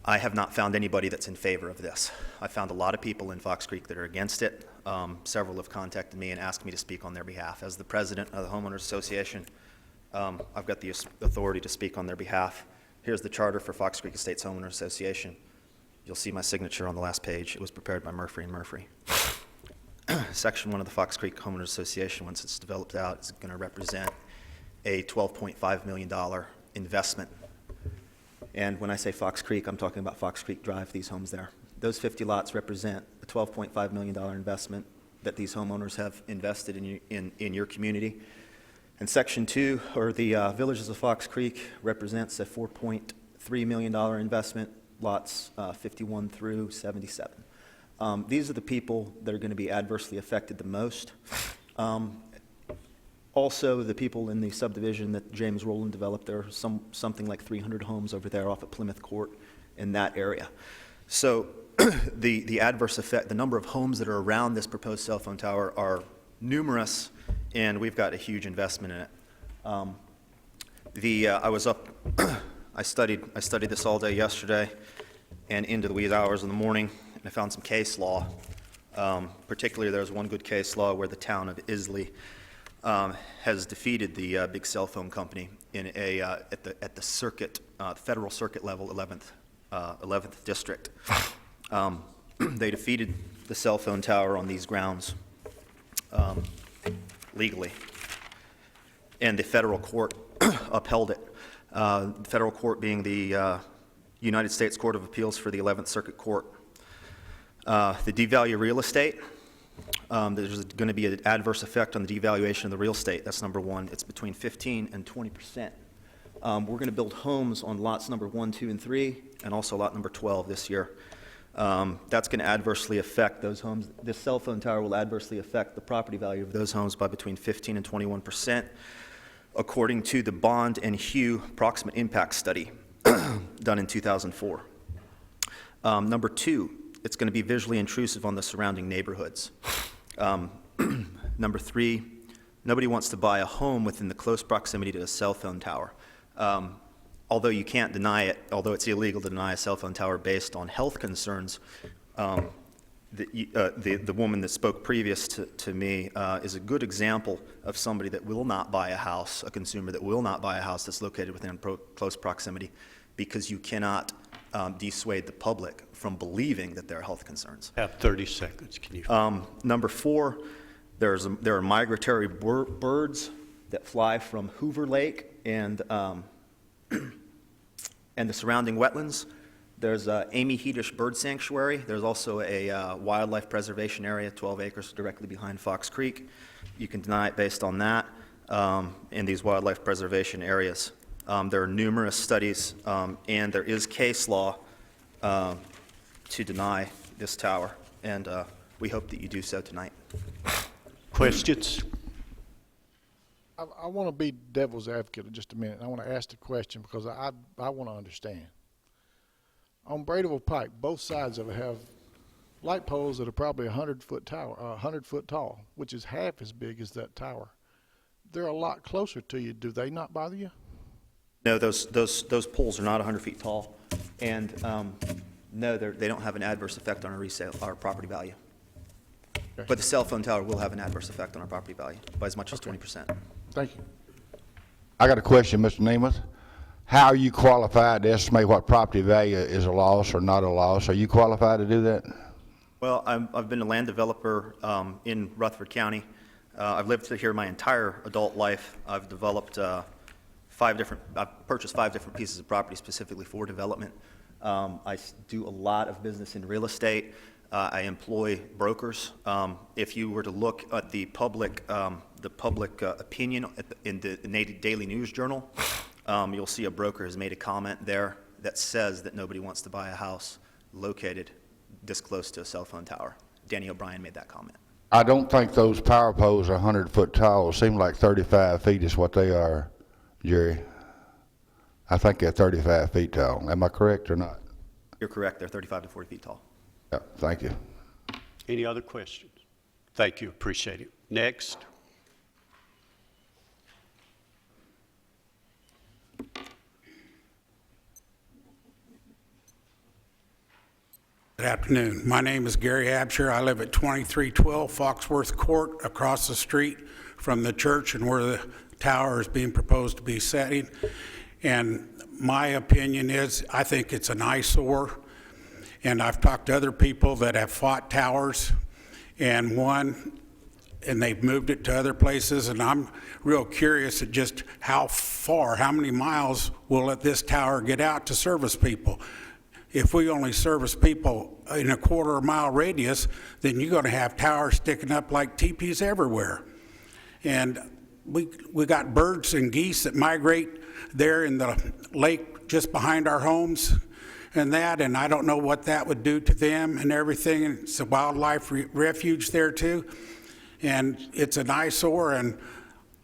I have not found anybody that's in favor of this. I found a lot of people in Fox Creek that are against it. Several have contacted me and asked me to speak on their behalf. As the president of the Homeowners Association, I've got the authority to speak on their behalf. Here's the charter for Fox Creek Estates Homeowners Association. You'll see my signature on the last page. It was prepared by Murphy and Murphy. Section 1 of the Fox Creek Homeowners Association, once it's developed out, is going to represent a $12.5 million investment. And when I say Fox Creek, I'm talking about Fox Creek Drive, these homes there. Those 50 lots represent a $12.5 million investment that these homeowners have invested in your community. And Section 2, or the Villages of Fox Creek, represents a $4.3 million investment, lots 51 through 77. These are the people that are going to be adversely affected the most. Also, the people in the subdivision that James Rowland developed, there are something like 300 homes over there off at Plymouth Court in that area. So the adverse effect, the number of homes that are around this proposed cell phone tower are numerous, and we've got a huge investment in it. I was up, I studied this all day yesterday and into the wee hours in the morning, and I found some case law. Particularly, there's one good case law where the town of Isley has defeated the big cell phone company in at the circuit, federal circuit level, 11th district. They defeated the cell phone tower on these grounds legally, and the federal court upheld it. The federal court being the United States Court of Appeals for the 11th Circuit Court. The devalue real estate. There's going to be an adverse effect on the devaluation of the real estate. That's number one. It's between 15 and 20%. We're going to build homes on lots number 1, 2, and 3, and also lot number 12 this year. That's going to adversely affect those homes. This cell phone tower will adversely affect the property value of those homes by between 15 and 21%, according to the Bond and Hugh Proximate Impact Study done in 2004. Number 2, it's going to be visually intrusive on the surrounding neighborhoods. Number 3, nobody wants to buy a home within the close proximity to a cell phone tower. Although you can't deny it, although it's illegal to deny a cell phone tower based on health concerns, the woman that spoke previous to me is a good example of somebody that will not buy a house, a consumer that will not buy a house that's located within close proximity, because you cannot dissuade the public from believing that there are health concerns. Have 30 seconds. Can you? Number 4, there are migratory birds that fly from Hoover Lake and the surrounding wetlands. There's Amy Heedish Bird Sanctuary. There's also a wildlife preservation area, 12 acres directly behind Fox Creek. You can deny it based on that in these wildlife preservation areas. There are numerous studies, and there is case law to deny this tower, and we hope that you do so tonight. Questions? I want to be devil's advocate in just a minute. I want to ask the question because I want to understand. On Bradyville Pike, both sides of it have light poles that are probably 100-foot tower, 100-foot tall, which is half as big as that tower. They're a lot closer to you. Do they not bother you? No, those poles are not 100 feet tall, and no, they don't have an adverse effect on our property value. Okay. But the cell phone tower will have an adverse effect on our property value by as much as 20%. Thank you. I got a question, Mr. Nemeth. How are you qualified to estimate what property value is a loss or not a loss? Are you qualified to do that? Well, I've been a land developer in Rutherford County. I've lived here my entire adult life. I've developed I've purchased 5 different pieces of property specifically for development. I do a lot of business in real estate. I employ brokers. If you were to look at the public opinion in the Daily News Journal, you'll see a broker has made a comment there that says that nobody wants to buy a house located this close to a cell phone tower. Danny O'Brien made that comment. I don't think those power poles are 100-foot tall. It seems like 35 feet is what they are, Jerry. I think they're 35 feet tall. Am I correct or not? You're correct. They're 35 to 40 feet tall. Yeah, thank you. Any other questions? Thank you. Appreciate it. Next. afternoon. My name is Gary Absher. I live at 2312 Foxworth Court, across the street from the church and where the tower is being proposed to be setting. And my opinion is, I think it's an eyesore. And I've talked to other people that have fought towers and they've moved it to other places. And I'm real curious at just how many miles will let this tower get out to service people? If we only service people in a quarter-mile radius, then you're going to have towers sticking up like teepees everywhere. And we got birds and geese that migrate there in the lake just behind our homes and I don't know what that would do to them and everything. And it's a wildlife refuge there too. And it's an eyesore, and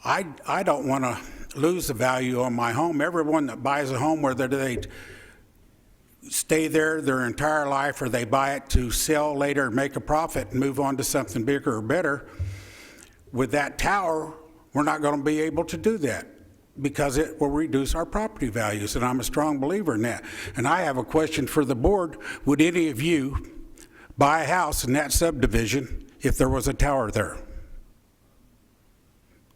I don't want to lose the value on my home. Everyone that buys a home, whether they stay there their entire life or they buy it to sell later and make a profit and move on to something bigger or better, with that tower, we're not going to be able to do that because it will reduce our property values, and I'm a strong believer in that. And I have a question for the board. Would any of you buy a house in that subdivision if there was a tower there?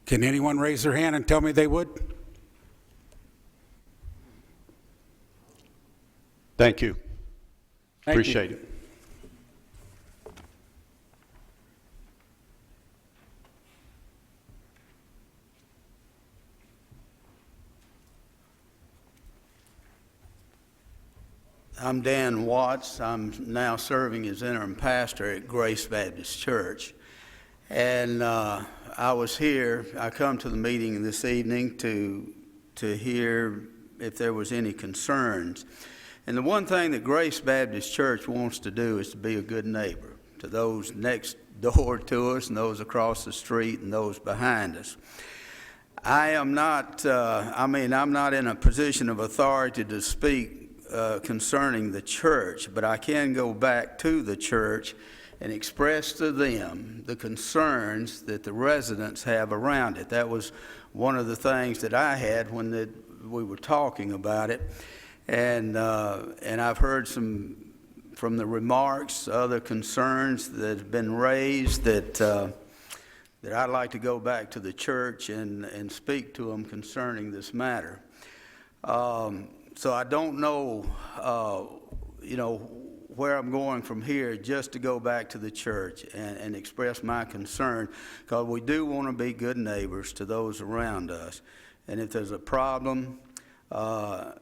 Can anyone raise their hand and tell me they would? Thank you. Thank you. Appreciate it. I'm Dan Watts. I'm now serving as interim pastor at Grace Baptist Church. And I was here, I come to the meeting this evening to hear if there was any concerns. And the one thing that Grace Baptist Church wants to do is to be a good neighbor to those next door to us and those across the street and those behind us. I am not, I'm not in a position of authority to speak concerning the church, but I can go back to the church and express to them the concerns that the residents have around it. That was one of the things that I had when we were talking about it. And I've heard some from the remarks, other concerns that have been raised that I'd like to go back to the church and speak to them concerning this matter. So I don't know, where I'm going from here, just to go back to the church and express my concern, because we do want to be good neighbors to those around us. And if there's a problem, our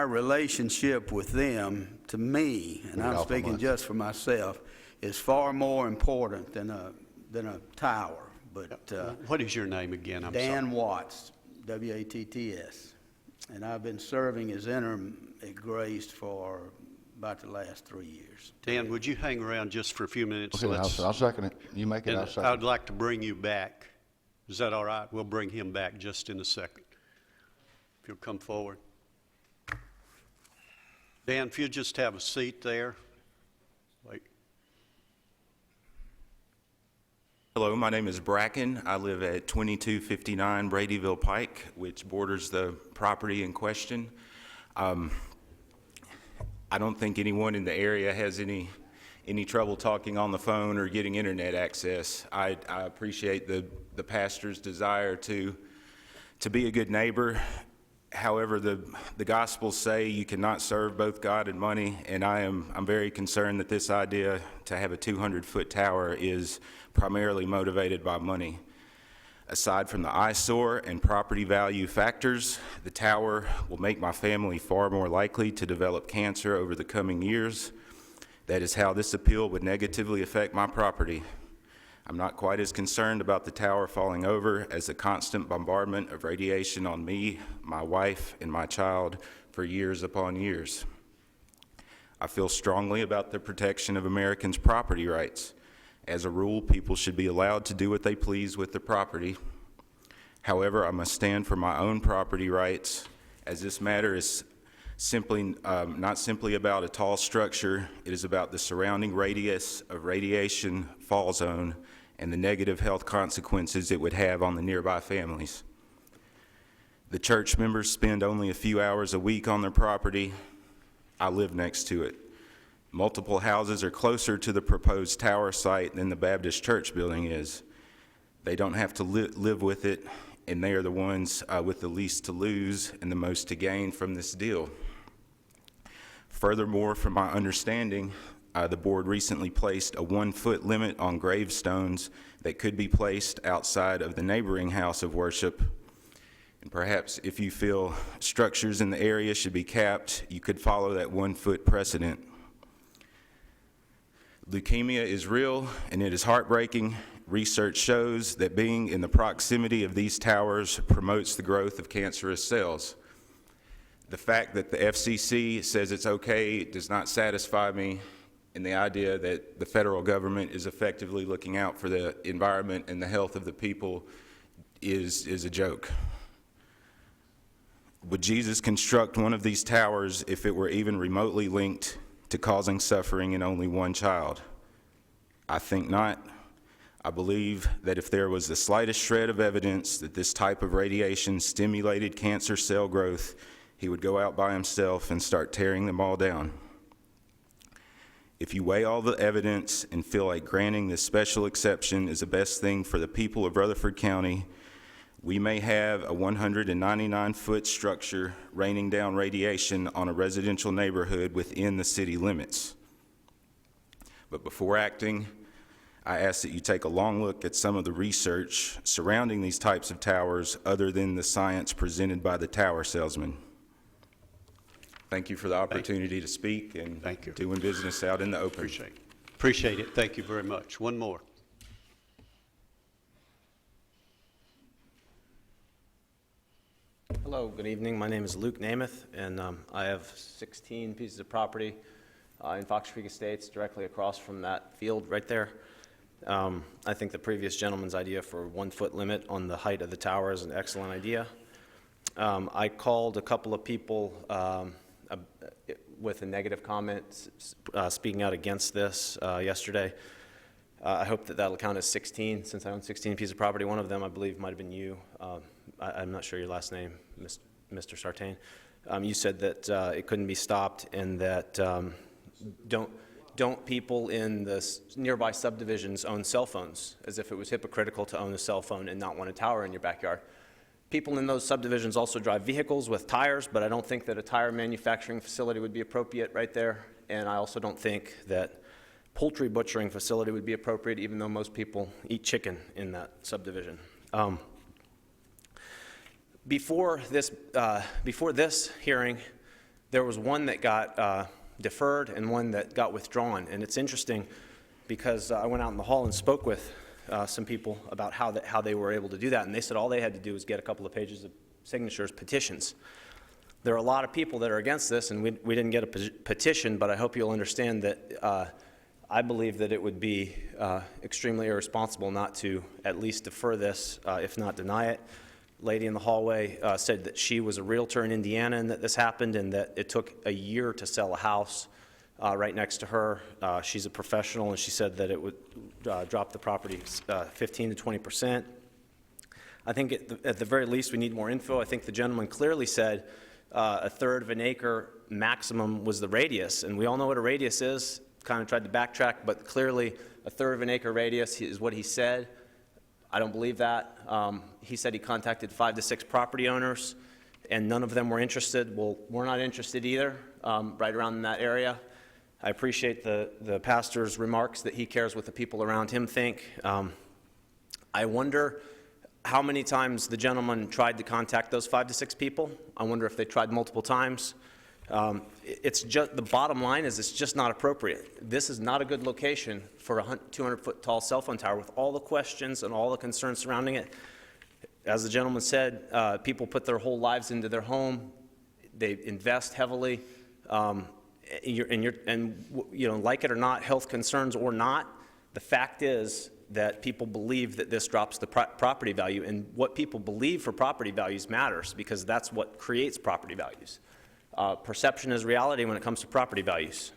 relationship with them, to me, and I'm speaking just for myself, is far more important than a tower. But what is your name again? I'm sorry. Dan Watts, W-A-T-T-S. And I've been serving as interim at Grace for about the last 3 years. Dan, would you hang around just for a few minutes? Okay, I'll second it. You make it, I'll second it. I'd like to bring you back. Is that all right? We'll bring him back just in a second. If you'll come forward. Dan, if you'll just have a seat there. Wait. Hello, my name is Bracken. I live at 2259 Bradyville Pike, which borders the property in question. I don't think anyone in the area has any trouble talking on the phone or getting internet access. I appreciate the pastor's desire to be a good neighbor. However, the Gospels say you cannot serve both God and money, and I'm very concerned that this idea to have a 200-foot tower is primarily motivated by money. Aside from the eyesore and property value factors, the tower will make my family far more likely to develop cancer over the coming years. That is how this appeal would negatively affect my property. I'm not quite as concerned about the tower falling over as the constant bombardment of radiation on me, my wife, and my child for years upon years. I feel strongly about the protection of Americans' property rights. As a rule, people should be allowed to do what they please with their property. However, I must stand for my own property rights, as this matter is not simply about a tall structure. It is about the surrounding radius of radiation fall zone and the negative health consequences it would have on the nearby families. The church members spend only a few hours a week on their property. I live next to it. Multiple houses are closer to the proposed tower site than the Baptist church building is. They don't have to live with it, and they are the ones with the least to lose and the most to gain from this deal. Furthermore, from my understanding, the board recently placed a 1-foot limit on gravestones that could be placed outside of the neighboring house of worship. And perhaps if you feel structures in the area should be capped, you could follow that 1-foot precedent. Leukemia is real and it is heartbreaking. Research shows that being in the proximity of these towers promotes the growth of cancerous cells. The fact that the FCC says it's okay does not satisfy me, and the idea that the federal government is effectively looking out for the environment and the health of the people is a joke. Would Jesus construct one of these towers if it were even remotely linked to causing suffering in only one child? I think not. I believe that if there was the slightest shred of evidence that this type of radiation stimulated cancer cell growth, he would go out by himself and start tearing them all down. If you weigh all the evidence and feel like granting this special exception is the best thing for the people of Rutherford County, we may have a 199-foot structure raining down radiation on a residential neighborhood within the city limits. But before acting, I ask that you take a long look at some of the research surrounding these types of towers other than the science presented by the tower salesman. Thank you for the opportunity to speak and doing business out in the open. Appreciate it. Thank you very much. One more. Hello, good evening. My name is Luke Namath, and I have 16 pieces of property in Fox Creek Estates directly across from that field right there. I think the previous gentleman's idea for 1-foot limit on the height of the tower is an excellent idea. I called a couple of people with a negative comment speaking out against this yesterday. I hope that that'll count as 16, since I own 16 pieces of property. One of them, I believe, might have been you. I'm not sure your last name, Mr. Sartain. You said that it couldn't be stopped, and that don't people in the nearby subdivisions own cell phones, as if it was hypocritical to own a cell phone and not want a tower in your backyard. People in those subdivisions also drive vehicles with tires, but I don't think that a tire manufacturing facility would be appropriate right there. And I also don't think that poultry butchering facility would be appropriate, even though most people eat chicken in that subdivision. Before this hearing, there was one that got deferred and one that got withdrawn. And it's interesting because I went out in the hall and spoke with some people about how they were able to do that. And they said all they had to do was get a couple of pages of signatures, petitions. There are a lot of people that are against this, and we didn't get a petition, but I hope you'll understand that I believe that it would be extremely irresponsible not to at least defer this, if not deny it. Lady in the hallway said that she was a realtor in Indiana and that this happened, and that it took a year to sell a house right next to her. She's a professional, and she said that it would drop the property 15 to 20%. I think at the very least we need more info. I think the gentleman clearly said a third of an acre maximum was the radius, and we all know what a radius is. Kind of tried to backtrack, but clearly a third of an acre radius is what he said. I don't believe that. He said he contacted 5 to 6 property owners, and none of them were interested. Well, we're not interested either, right around in that area. I appreciate the pastor's remarks that he cares what the people around him think. I wonder how many times the gentleman tried to contact those 5 to 6 people. I wonder if they tried multiple times. It's just, the bottom line is it's just not appropriate. This is not a good location for a 200-foot tall cell phone tower with all the questions and all the concerns surrounding it. As the gentleman said, people put their whole lives into their home. They invest heavily. And like it or not, health concerns or not, the fact is that people believe that this drops the property value, and what people believe for property values matters, because that's what creates property values. Perception is reality when it comes to property values.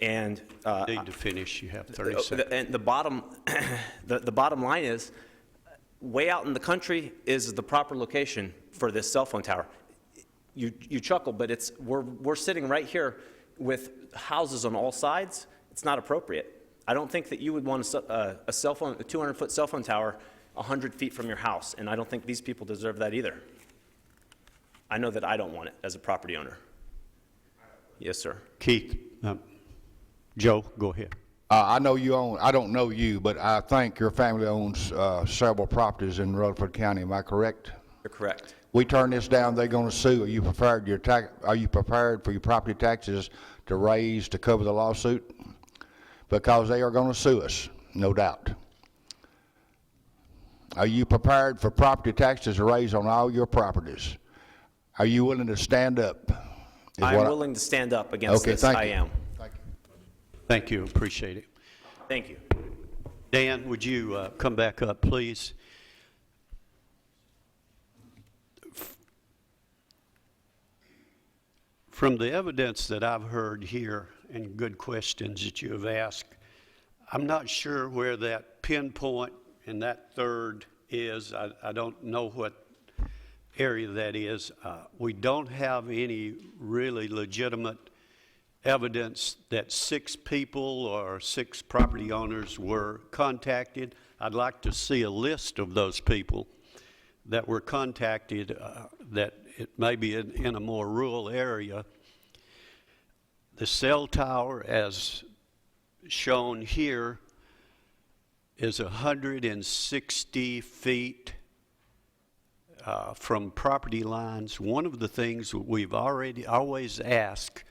And need to finish. You have 30 seconds. And the bottom line is, way out in the country is the proper location for this cell phone tower. You chuckle, but we're sitting right here with houses on all sides, it's not appropriate. I don't think that you would want a 200-foot cell phone tower 100 feet from your house, and I don't think these people deserve that either. I know that I don't want it as a property owner. Yes, sir. Keith, Joe, go ahead. I know you own, I don't know you, but I think your family owns several properties in Rutherford County. Am I correct? You're correct. We turn this down, they're going to sue. Are you prepared for your property taxes to raise to cover the lawsuit? Because they are going to sue us, no doubt. Are you prepared for property taxes to raise on all your properties? Are you willing to stand up? I'm willing to stand up against this. I am. Thank you, appreciate it. Thank you. Dan, would you come back up, please? From the evidence that I've heard here and good questions that you have asked, I'm not sure where that pinpoint and that third is. I don't know what area that is. We don't have any really legitimate evidence that 6 people or 6 property owners were contacted. I'd like to see a list of those people that were contacted, that it may be in a more rural area. The cell tower, as shown here, is 160 feet from property lines. One of the things we've always asked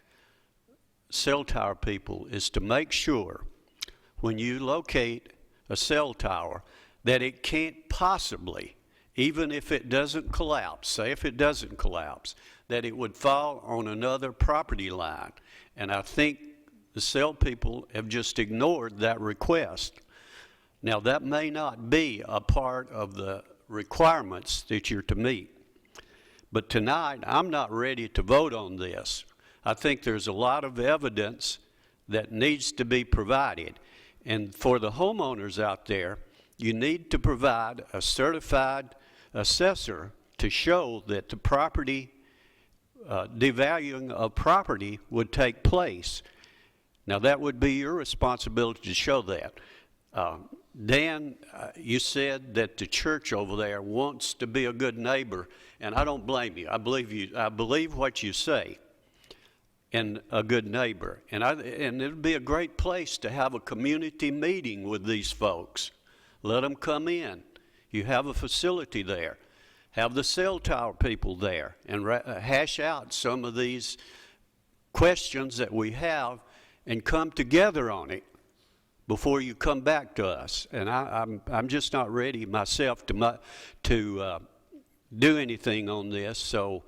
cell tower people is to make sure when you locate a cell tower that it can't possibly, even if it doesn't collapse, say if it doesn't collapse, that it would fall on another property line. And I think the cell people have just ignored that request. Now, that may not be a part of the requirements that you're to meet. But tonight, I'm not ready to vote on this. I think there's a lot of evidence that needs to be provided. And for the homeowners out there, you need to provide a certified assessor to show that the property, devaluing of property would take place. Now, that would be your responsibility to show that. Dan, you said that the church over there wants to be a good neighbor, and I don't blame you. I believe what you say, and a good neighbor. And it would be a great place to have a community meeting with these folks. Let them come in. You have a facility there. Have the cell tower people there and hash out some of these questions that we have and come together on it before you come back to us. And I'm just not ready myself to do anything on this. So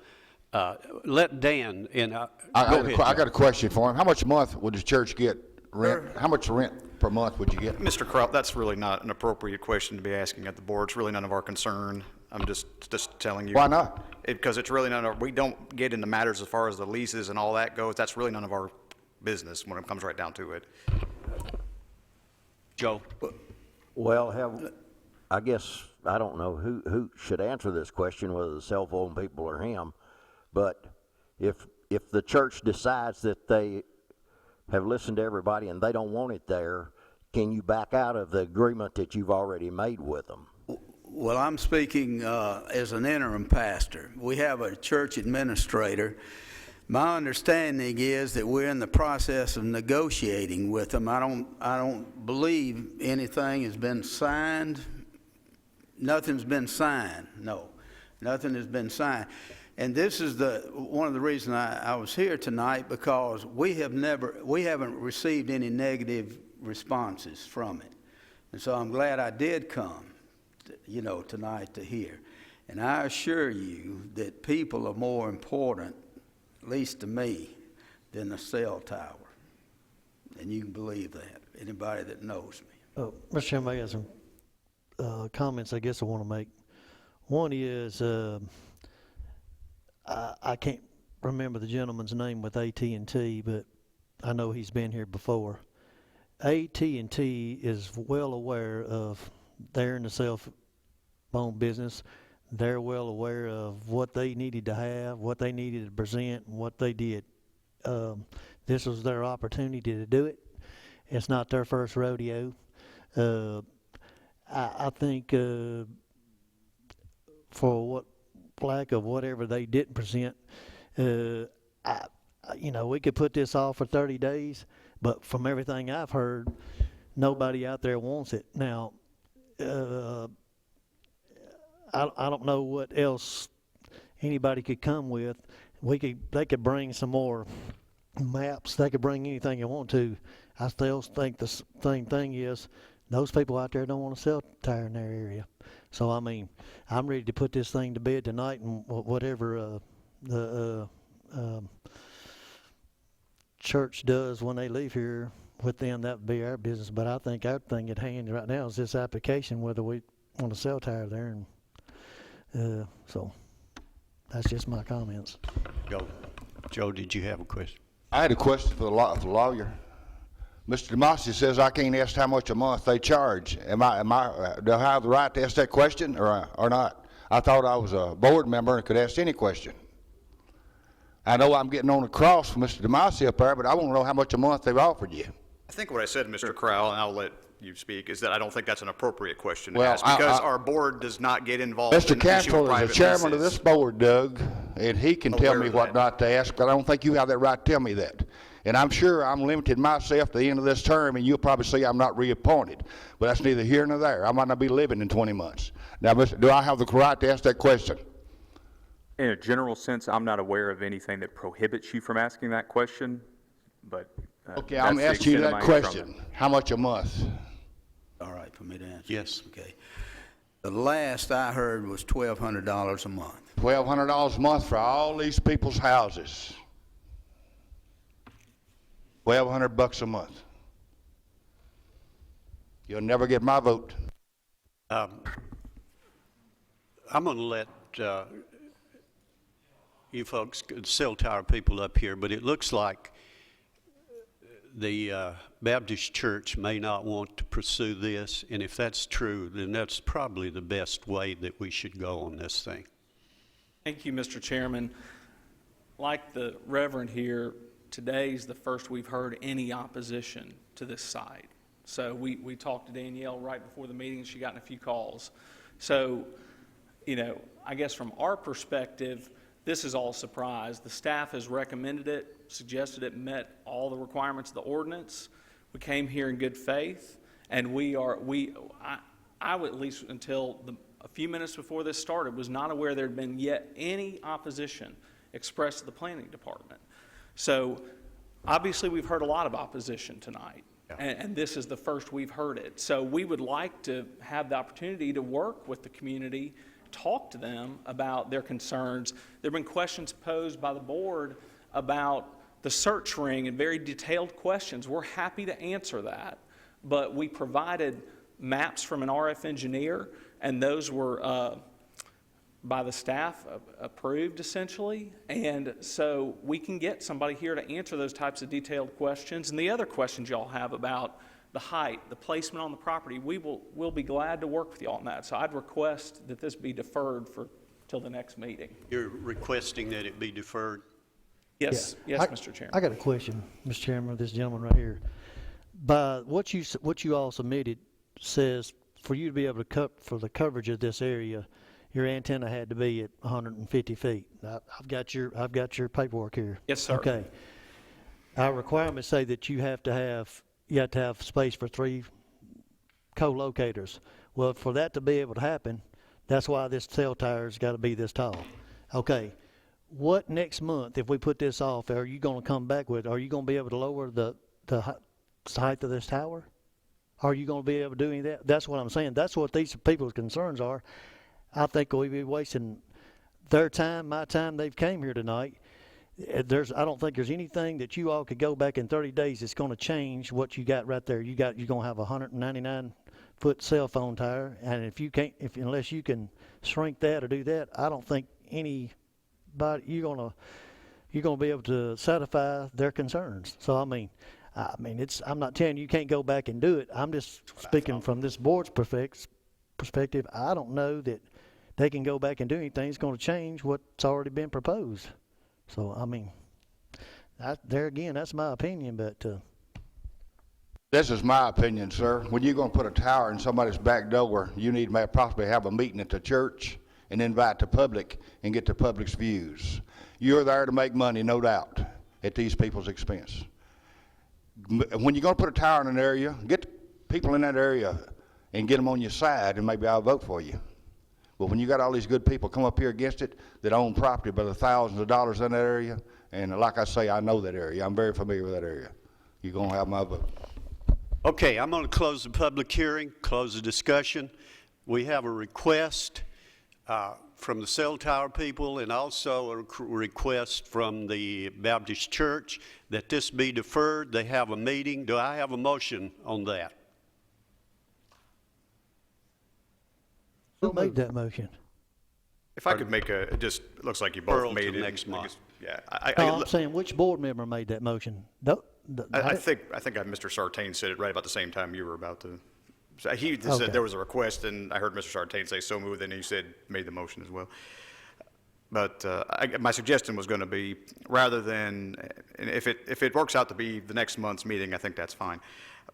let Dan and I got a question for him. How much a month would the church get rent? How much rent per month would you get? Mr. Kraut, that's really not an appropriate question to be asking at the board. It's really none of our concern. I'm just telling you. Why not? Because it's really none of, we don't get into matters as far as the leases and all that goes. That's really none of our business when it comes right down to it. Joe? Well, I guess, I don't know who should answer this question, whether the cell phone people or him, but if the church decides that they have listened to everybody and they don't want it there, can you back out of the agreement that you've already made with them? Well, I'm speaking as an interim pastor. We have a church administrator. My understanding is that we're in the process of negotiating with them. I don't believe anything has been signed. Nothing's been signed. No, nothing has been signed. And this is one of the reasons I was here tonight, because we haven't received any negative responses from it. And so I'm glad I did come, tonight to hear. And I assure you that people are more important, at least to me, than the cell tower. And you can believe that, anybody that knows me. Mr. Chairman, I got some comments I guess I want to make. One is, I can't remember the gentleman's name with AT&T, but I know he's been here before. AT&T is well aware of, they're in the cell phone business. They're well aware of what they needed to have, what they needed to present, and what they did. This was their opportunity to do it. It's not their first rodeo. I think for what lack of whatever they didn't present, we could put this off for 30 days, but from everything I've heard, nobody out there wants it. Now, I don't know what else anybody could come with. They could bring some more maps. They could bring anything they want to. I still think the same thing is those people out there don't want to sell tire in their area. So I mean, I'm ready to put this thing to bed tonight, and whatever the church does when they leave here with them, that would be our business. But I think our thing at hand right now is this application, whether we want to sell tire there, and so that's just my comments. Joe, did you have a question? I had a question for the lawyer. Mr. DeMasi says I can't ask how much a month they charge. Do I have the right to ask that question or not? I thought I was a board member and could ask any question. I know I'm getting on the cross for Mr. DeMasi up there, but I want to know how much a month they've offered you. I think what I said, Mr. Crowell, and I'll let you speak, is that I don't think that's an appropriate question to Well, ask because our board does not get involved Mr. in the issue of Cantrell is private the chairman of leases. this board, Doug, and he can tell me what not to ask, but I don't think you have that right to tell me that. And I'm sure I'm limited myself to the end of this term, and you'll probably see I'm not reappointed. But that's neither here nor there. I might not be living in 20 months. Now, do I have the right to ask that question? In a general sense, I'm not aware of anything that prohibits you from asking that question, but Okay, that's I'm the asking you extent of that my question. instruction. How much a month? All right, for me to answer. Yes. Okay. The last I heard was $1,200 a month. $1,200 a month for all these people's houses. $1,200 a month. You'll never get my vote. I'm going to let you folks, cell tower people up here, but it looks like the Baptist Church may not want to pursue this, and if that's true, then that's probably the best way that we should go on this thing. Thank you, Mr. Chairman. Like the Reverend here, today's the first we've heard any opposition to this site. So we talked to Danielle right before the meeting. She got in a few calls. So, I guess from our perspective, this is all a surprise. The staff has recommended it, suggested it met all the requirements of the ordinance. We came here in good faith, and I would, at least until a few minutes before this started, was not aware there had been yet any opposition expressed to the planning department. So obviously we've heard a lot of opposition tonight, and this is the first we've heard it. So we would like to have the opportunity to work with the community, talk to them about their concerns. There have been questions posed by the board about the search ring and very detailed questions. We're happy to answer that, but we provided maps from an RF engineer, and those were by the staff approved essentially, and so we can get somebody here to answer those types of detailed questions. And the other questions y'all have about the height, the placement on the property, we'll be glad to work with y'all on that. So I'd request that this be deferred till the next meeting. You're requesting that it be deferred? Yes, yes, Mr. Chairman. I got a question, Mr. Chairman, this gentleman right here. By what you all submitted says for you to be able to cut for the coverage of this area, your antenna had to be at 150 feet. I've got your paperwork here. Yes, sir. Okay. Our requirements say that you have to have space for 3 co-locators. Well, for that to be able to happen, that's why this cell tower's got to be this tall. Okay. What next month, if we put this off, are you going to come back with? Are you going to be able to lower the height of this tower? Are you going to be able to do any of that? That's what I'm saying. That's what these people's concerns are. I think we'd be wasting their time, my time. They've came here tonight. I don't think there's anything that you all could go back in 30 days that's going to change what you got right there. You're going to have a 199-foot cell phone tower, and unless you can shrink that or do that, I don't think you're going to be able to satisfy their concerns. So I'm not telling you can't go back and do it. I'm just speaking from this board's perspective. I don't know that they can go back and do anything that's going to change what's already been proposed. So There again, that's my opinion, but, This is my opinion, sir. When you're gonna put a tower in somebody's back door, you need to possibly have a meeting at the church and invite the public and get the public's views. You're there to make money, no doubt, at these people's expense. When you're gonna put a tower in an area, get the people in that area and get them on your side, and maybe I'll vote for you. But when you got all these good people come up here against it that own property by the thousands of dollars in that area, and like I say, I know that area. I'm very familiar with that area. You're gonna have my vote. Okay, I'm going to close the public hearing, close the discussion. We have a request from the cell tower people and also a request from the Baptist Church that this be deferred. They have a meeting. Do I have a motion on that? who made that motion? If I could make it just looks like you both Deferral made to it. next month. Yeah, I'm saying, which board member made that motion? I think Mr. Sartain said it right about the same time you were about to. So he Okay. said there was a request, and I heard Mr. Sartain say so moved, and he said made the motion as well. But my suggestion was going to be, rather than, and if it works out to be the next month's meeting, I think that's fine.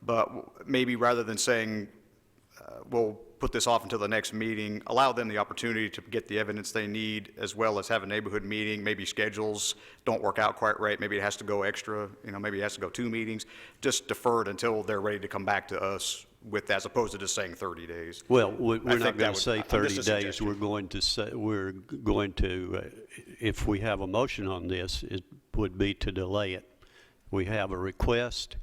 But maybe rather than saying we'll put this off until the next meeting, allow them the opportunity to get the evidence they need, as well as have a neighborhood meeting. Maybe schedules don't work out quite right. Maybe it has to go extra, maybe it has to go 2 meetings. Just defer it until they're ready to come back to us with, as opposed to just saying 30 days. Well, we're I not think going that to say would- 30 just a days. suggestion. We're going to, if we have a motion on this, it would be to delay it. We have a request,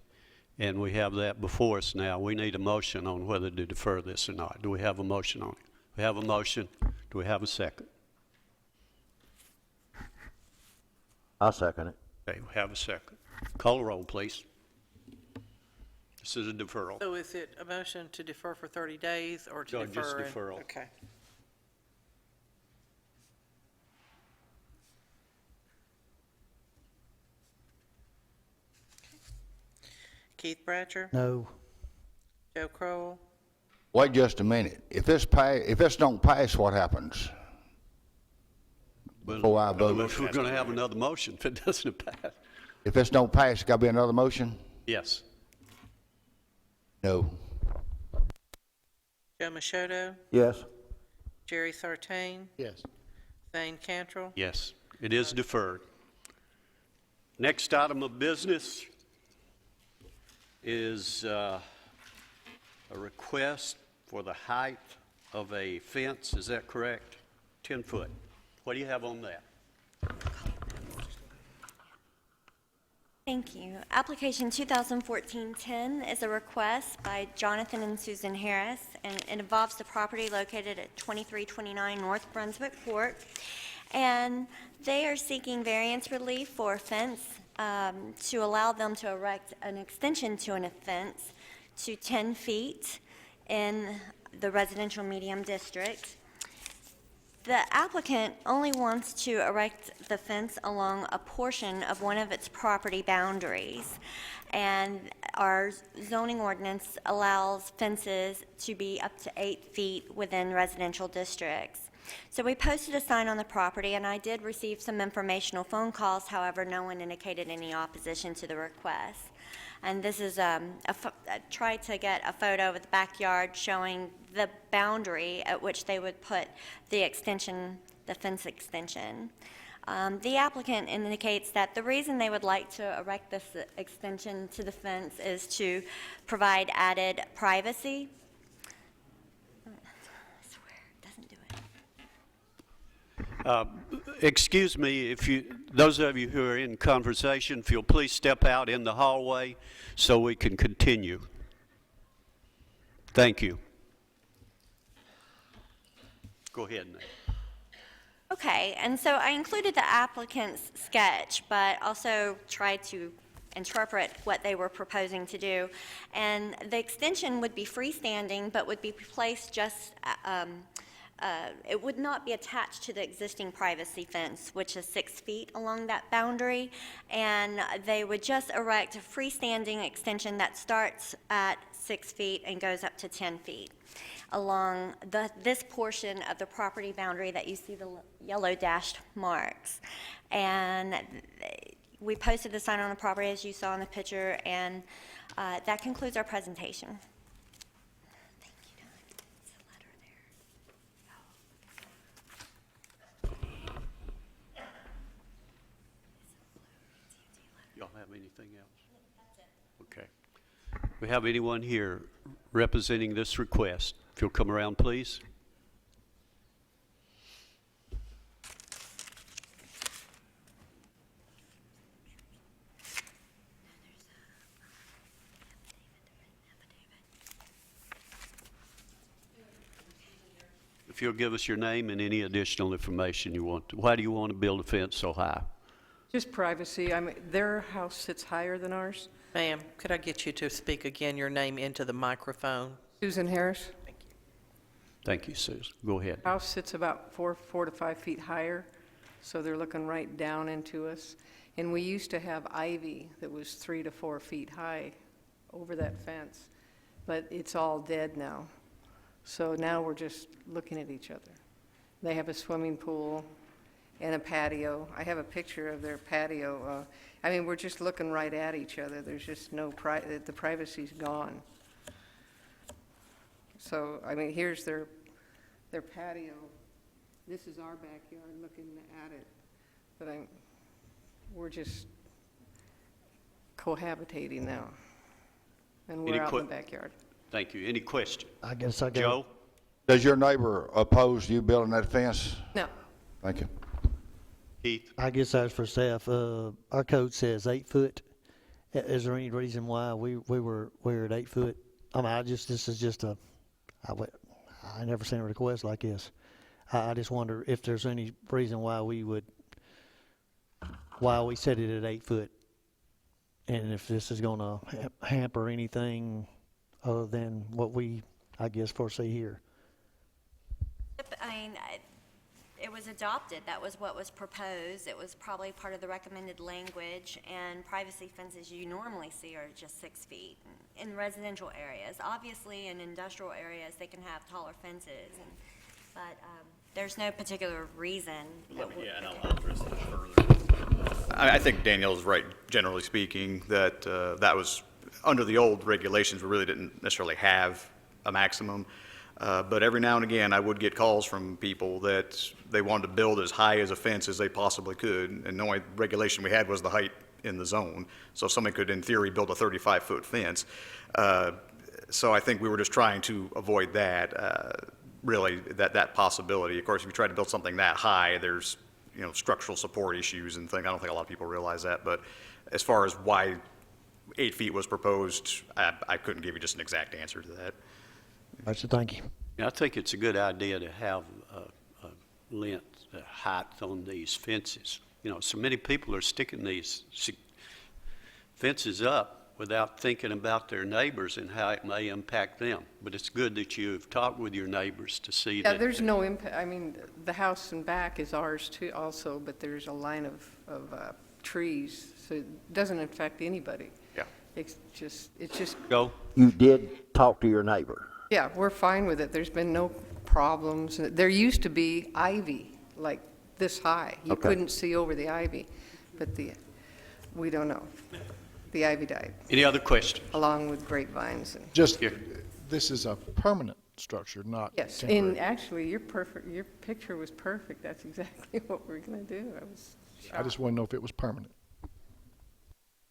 and we have that before us now. We need a motion on whether to defer this or not. Do we have a motion on it? We have a motion. Do we have a second? I'll second it. Okay, we have a second. Call the roll, please. This is a deferral. So is it a motion to defer for 30 days or to No, defer? just and- deferral. Okay. Keith Bratcher, No. Joe Crowell, Wait just a minute. If this don't pass, what happens? Before I vote. We're going to have another motion if it doesn't pass. If this don't pass, it's got to be another motion? Yes. No. Joe Machoto, Yes. Jerry Sartain, Yes. Thane Cantrell. Yes, it is deferred. Next item of business is a request for the height of a fence. Is that correct? 10 foot. What do you have on that? Thank you. Application 2014-10 is a request by Jonathan and Susan Harris, and it involves the property located at 2329 North Brunswick Court. And they are seeking variance relief for a fence to allow them to erect an extension to a fence to 10 feet in the residential medium district. The applicant only wants to erect the fence along a portion of one of its property boundaries, and our zoning ordinance allows fences to be up to 8 feet within residential districts. So we posted a sign on the property, and I did receive some informational phone calls. However, no one indicated any opposition to the request. And this is I tried to get a photo of the backyard showing the boundary at which they would put the extension, the fence extension. The applicant indicates that the reason they would like to erect this extension to the fence is to provide added privacy. I swear, it doesn't do it. Excuse me, those of you who are in conversation, if you'll please step out in the hallway so we can continue. Thank you. Go ahead, Nate. Okay, and so I included the applicant's sketch, but also tried to interpret what they were proposing to do. And the extension would be freestanding, but would be placed just, it would not be attached to the existing privacy fence, which is 6 feet along that boundary. And they would just erect a freestanding extension that starts at 6 feet and goes up to 10 feet along this portion of the property boundary that you see the yellow dashed marks. And We posted the sign on the property, as you saw in the picture, and that concludes our presentation. Y'all have anything else? Okay. We have anyone here representing this request? If you'll come around, please. If you'll give us your name and any additional information you want. Why do you want to build a fence so high? Just privacy. I mean, their house sits higher than ours. Ma'am, could I get you to speak again, your name into the microphone? Susan Harris. Thank you, Susan. Go ahead. House sits about 4 to 5 feet higher, so they're looking right down into us. And we used to have ivy that was 3 to 4 feet high over that fence, but it's all dead now. So now we're just looking at each other. They have a swimming pool and a patio. I have a picture of their patio. I mean, we're just looking right at each other. There's just no the privacy's gone. So, I mean, here's their patio. This is our backyard looking at it. But we're just cohabitating now. And we're out in the backyard. Thank you. Any question? I guess I got. Joe? Does your neighbor oppose you building that fence? No. Thank you. Keith? I guess that's for staff. Our code says 8 foot. Is there any reason why we're at 8 foot? I mean, this is just I never seen a request like this. I just wonder if there's any reason why we set it at 8 foot, and if this is going to hamper anything other than what we, I guess, foresee here. I mean, it was adopted. That was what was proposed. It was probably part of the recommended language, and privacy fences you normally see are just 6 feet in residential areas. Obviously, in industrial areas, they can have taller fences, but there's no particular reason. Yeah, and I'll address that further. I think Danielle's right, generally speaking, that that was, under the old regulations, we really didn't necessarily have a maximum. But every now and again, I would get calls from people that they wanted to build as high as a fence as they possibly could, and the only regulation we had was the height in the zone. So somebody could, in theory, build a 35-foot fence. So I think we were just trying to avoid that, really, that possibility. Of course, if you try to build something that high, there's, structural support issues and things. I don't think a lot of people realize that. But as far as why 8 feet was proposed, I couldn't give you just an exact answer to that. Thank you. I think it's a good idea to have a length, height on these fences. So many people are sticking these fences up without thinking about their neighbors and how it may impact them. But it's good that you've talked with your neighbors to see that. Yeah, there's no impact. I mean, the house in back is ours too also, but there's a line of trees, so it doesn't affect anybody. Yeah. It's just. Go. You did talk to your neighbor? Yeah, we're fine with it. There's been no problems. There used to be ivy, like this high. You couldn't see over the ivy, but we don't know. The ivy died. Any other questions? Along with grapevines. This is a permanent structure, not Yes, temporary. and actually, your picture was perfect. That's exactly what we're going to do. I was shocked. I just want to know if it was permanent.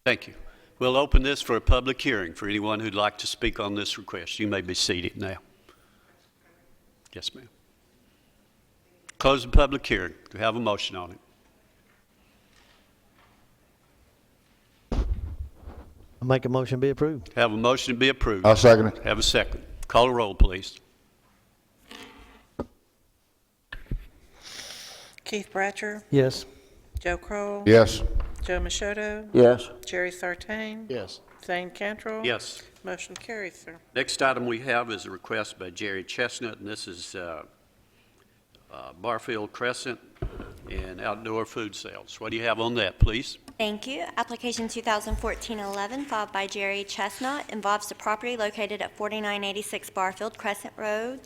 Thank you. We'll open this for a public hearing for anyone who'd like to speak on this request. You may be seated now. Yes, ma'am. Close the public hearing. Do we have a motion on it? I make a motion be approved. Have a motion to be approved. I'll second it. Have a second. Call a roll, please. Keith Bratcher, Yes. Joe Kroll, Yes. Joe Machado, Yes. Jerry Sartain, Yes. Zane Cantrell. Yes. Motion carries, sir. Next item we have is a request by Jerry Chestnut, and this is Barfield Crescent and outdoor food sales. What do you have on that, please? Thank you. Application 2014-11 filed by Jerry Chestnut involves the property located at 4986 Barfield Crescent Road.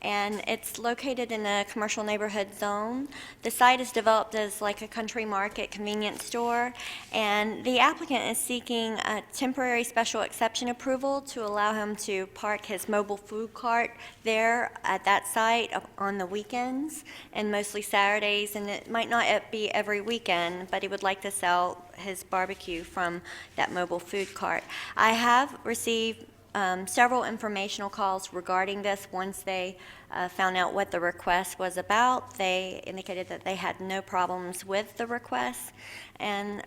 and it's located in a commercial neighborhood zone. The site is developed as like a country market convenience store, and the applicant is seeking a temporary special exception approval to allow him to park his mobile food cart there at that site on the weekends and mostly Saturdays, and it might not be every weekend, but he would like to sell his barbecue from that mobile food cart. I have received several informational calls regarding this. Once they found out what the request was about, they indicated that they had no problems with the request. And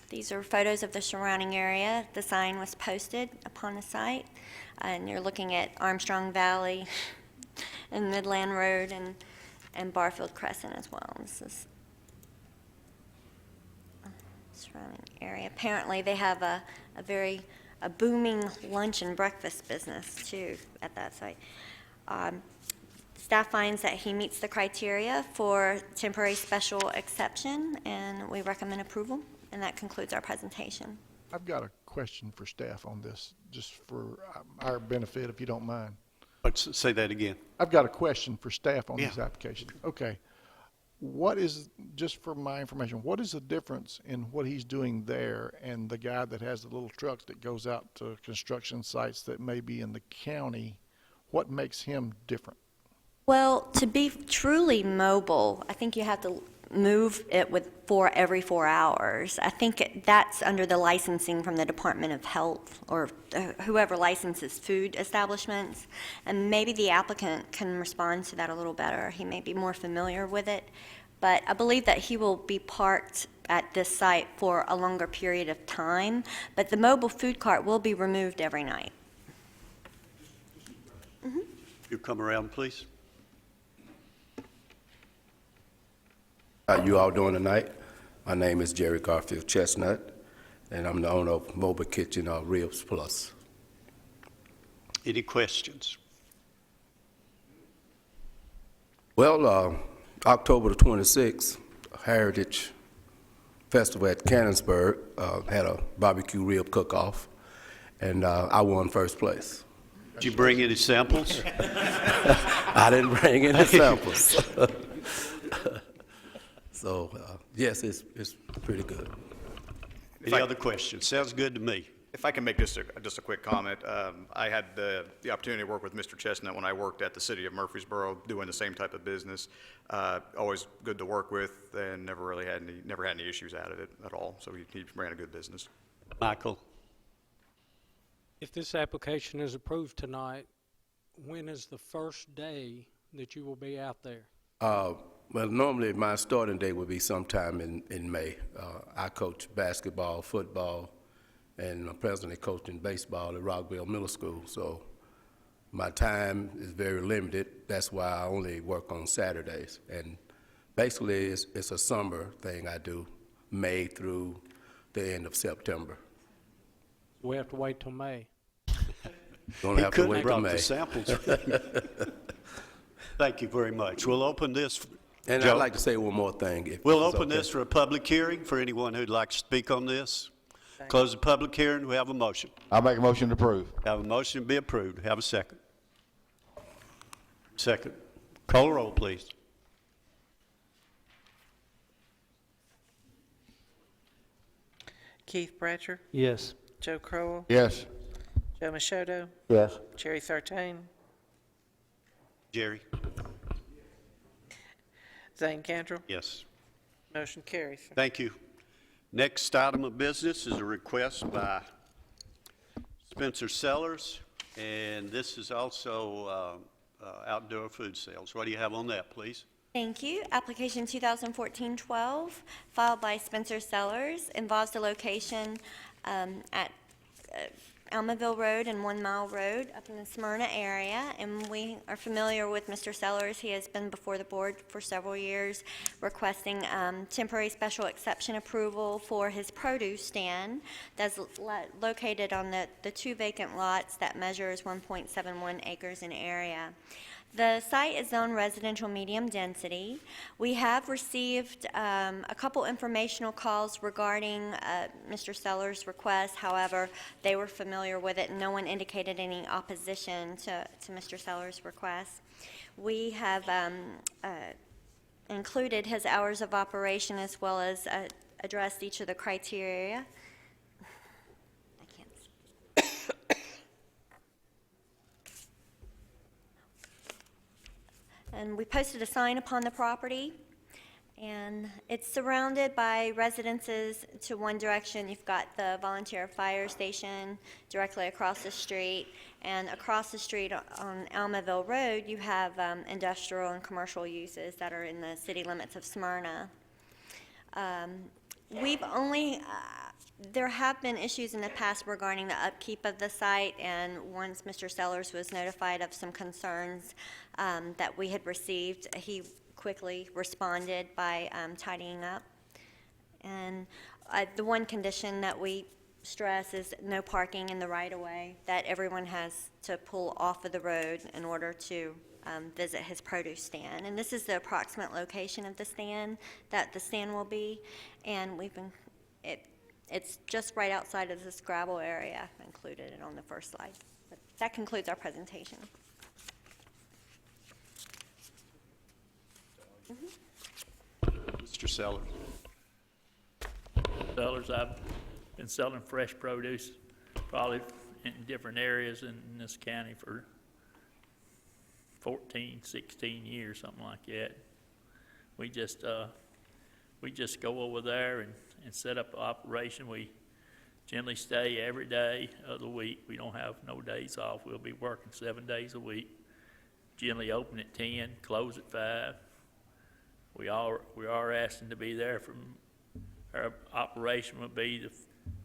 these are photos of the surrounding area. The sign was posted upon the site. And you're looking at Armstrong Valley and Midland Road and Barfield Crescent as well. This is surrounding area. Apparently, they have a booming lunch and breakfast business too at that site. Staff finds that he meets the criteria for temporary special exception, and we recommend approval. And that concludes our presentation. I've got a question for staff on this, just for our benefit, if you don't mind. Let's say that again. I've got a question for staff on Yeah. these applications. Okay. What is, just for my information, what is the difference in what he's doing there and the guy that has the little trucks that goes out to construction sites that may be in the county? What makes him different? Well, to be truly mobile, I think you have to move it every 4 hours. I think that's under the licensing from the Department of Health or whoever licenses food establishments. And maybe the applicant can respond to that a little better. He may be more familiar with it. But I believe that he will be parked at this site for a longer period of time. But the mobile food cart will be removed every night. You come around, please. How you all doing tonight? My name is Jerry Garfield Chestnut, and I'm the owner of Mobile Kitchen Ribs Plus. Any questions? Well, October the 26th, Heritage Festival at Cannonsburg had a barbecue rib cook-off, and I won first place. Did you bring any samples? I didn't bring any samples. So, yes, it's pretty good. Any other questions? Sounds good to me. If I can make just a quick comment, I had the opportunity to work with Mr. Chestnut when I worked at the city of Murfreesboro doing the same type of business. Always good to work with, and never had any issues out of it at all. So he ran a good business. Michael? If this application is approved tonight, when is the first day that you will be out there? Well, normally my starting day would be sometime in May. I coach basketball, football, and I'm presently coaching baseball at Rockville Middle School. So my time is very limited. That's why I only work on Saturdays. And basically, it's a summer thing I do, May through the end of September. We have to wait till May. Don't have to wait till May. The samples. Thank you very much. We'll open this. And Joe? I'd like to say one more thing. We'll open this for a public hearing for anyone who'd like to speak on this. Close the public hearing. We have a motion. I'll make a motion to approve. Have a motion to be approved. Have a second. Second. Call roll, please. Keith Bratcher, Yes. Joe Crowell, Yes. Joe Machoto, Yes. Jerry Sartain, Jerry? Zane Cantrell. Yes. Motion carries. Thank you. Next item of business is a request by Spencer Sellers, and this is also outdoor food sales. What do you have on that, please? Thank you. Application 2014-12, filed by Spencer Sellers, involves the location at Almaville Road and 1 Mile Road up in the Smyrna area. And we are familiar with Mr. Sellers. He has been before the board for several years requesting temporary special exception approval for his produce stand that's located on the 2 vacant lots that measures 1.71 acres in area. The site is zoned residential medium density. We have received a couple informational calls regarding Mr. Sellers' request. However, they were familiar with it, and no one indicated any opposition to Mr. Sellers' request. We have included his hours of operation as well as addressed each of the criteria. And we posted a sign upon the property, and it's surrounded by residences. To one direction, you've got the volunteer fire station directly across the street, and across the street on Almaville Road, you have industrial and commercial uses that are in the city limits of Smyrna. There have been issues in the past regarding the upkeep of the site, and once Mr. Sellers was notified of some concerns that we had received, he quickly responded by tidying up. And the one condition that we stress is no parking in the right-of-way, that everyone has to pull off of the road in order to visit his produce stand. And this is the approximate location of the stand, that the stand will be, and it's just right outside of this gravel area. I included it on the first slide. But that concludes our presentation. Mr. Sellers. Sellers, I've been selling fresh produce probably in different areas in this county for 14, 16 years, something like that. We just go over there and set up an operation. We generally stay every day of the week. We don't have no days off. We'll be working 7 days a week. Generally open at 10, close at 5. We are asking to be there from, our operation will be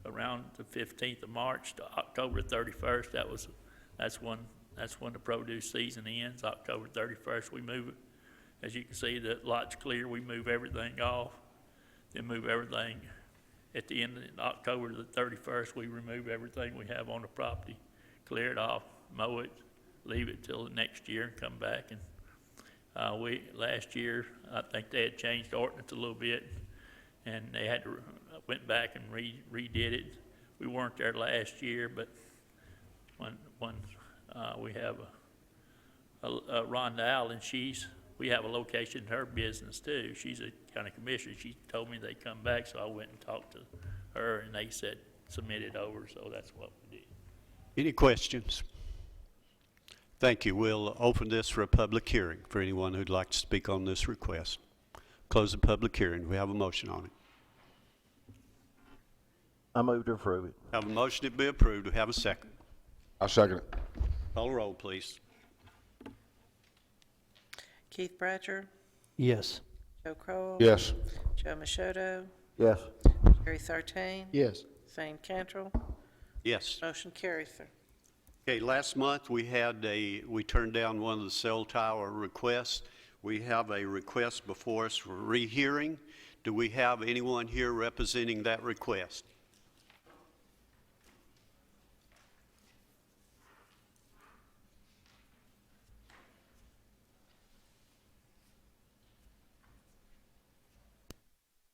around the 15th of March to October 31st. That's when the produce season ends. October 31st, we move it. As you can see, the lot's clear. We move everything off. Then move everything at the end of October the 31st. We remove everything we have on the property, clear it off, mow it, leave it till the next year, and come back. And last year, I think they had changed the ordinance a little bit, and they had to went back and redid it. We weren't there last year, but when we have a Rhonda Allen, we have a location in her business too. She's a county commissioner. She told me they'd come back, so I went and talked to her, and they said submit it over, so that's what we did. Any questions? Thank you. We'll open this for a public hearing for anyone who'd like to speak on this request. Close the public hearing. We have a motion on it. I move to approve it. Have a motion to be approved. We have a second. I second it. Call the roll, please. Keith Bratcher, Yes. Joe Crowell. Yes. Joe Machoto, Yes. Gary Sartain. Yes. Zane Cantrell. Yes. Motion carries, sir. Okay, last month we turned down one of the cell tower requests. We have a request before us for rehearing. Do we have anyone here representing that request?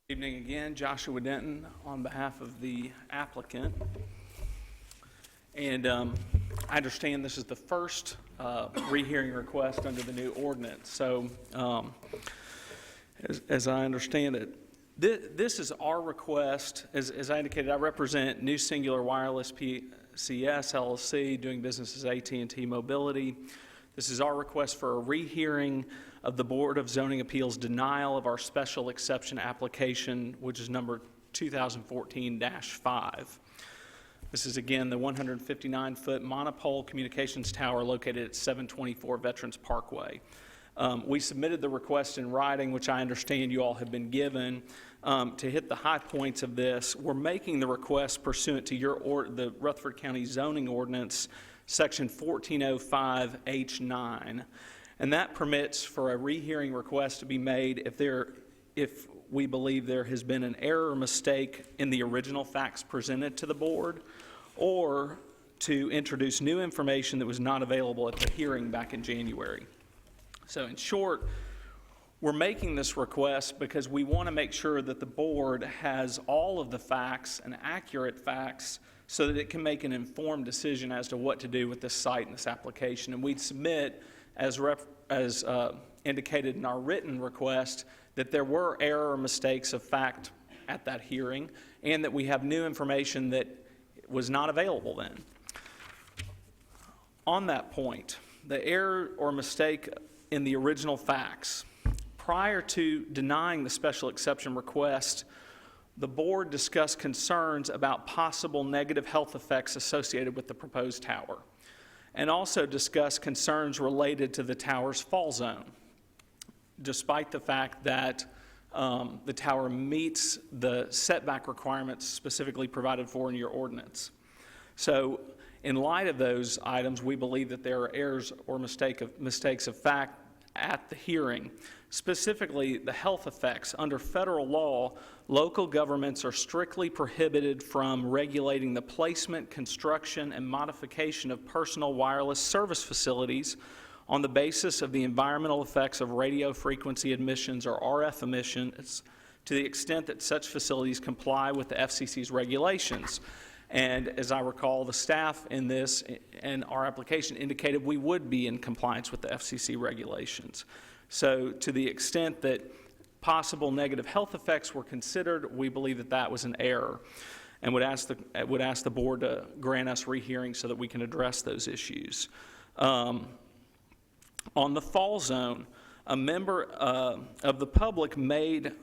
Evening again, Joshua Denton on behalf of the applicant. And I understand this is the first rehearing request under the new ordinance. So as I understand it, this is our request. As I indicated, I represent New Singular Wireless PCS LLC, doing business as AT&T Mobility. This is our request for a rehearing of the Board of Zoning Appeals denial of our special exception application, which is number 2014-5. This is, again, the 159-foot monopole communications tower located at 724 Veterans Parkway. We submitted the request in writing, which I understand you all have been given. To hit the high points of this, we're making the request pursuant to the Rutherford County Zoning Ordinance, Section 1405H9. And that permits for a rehearing request to be made if we believe there has been an error or mistake in the original facts presented to the board, or to introduce new information that was not available at the hearing back in January. So in short, we're making this request because we want to make sure that the board has all of the facts and accurate facts so that it can make an informed decision as to what to do with this site and this application. And we'd submit, as indicated in our written request, that there were error or mistakes of fact at that hearing, and that we have new information that was not available then. On that point, the error or mistake in the original facts, prior to denying the special exception request, the board discussed concerns about possible negative health effects associated with the proposed tower, and also discussed concerns related to the tower's fall zone, despite the fact that the tower meets the setback requirements specifically provided for in your ordinance. So in light of those items, we believe that there are errors or mistakes of fact at the hearing. Specifically, the health effects. Under federal law, local governments are strictly prohibited from regulating the placement, construction, and modification of personal wireless service facilities on the basis of the environmental effects of radio frequency emissions or RF emissions to the extent that such facilities comply with the FCC's regulations. And as I recall, the staff in this and our application indicated we would be in compliance with the FCC regulations. So to the extent that possible negative health effects were considered, we believe that that was an error, and would ask the board to grant us rehearing so that we can address those issues. On the fall zone, a member of the public made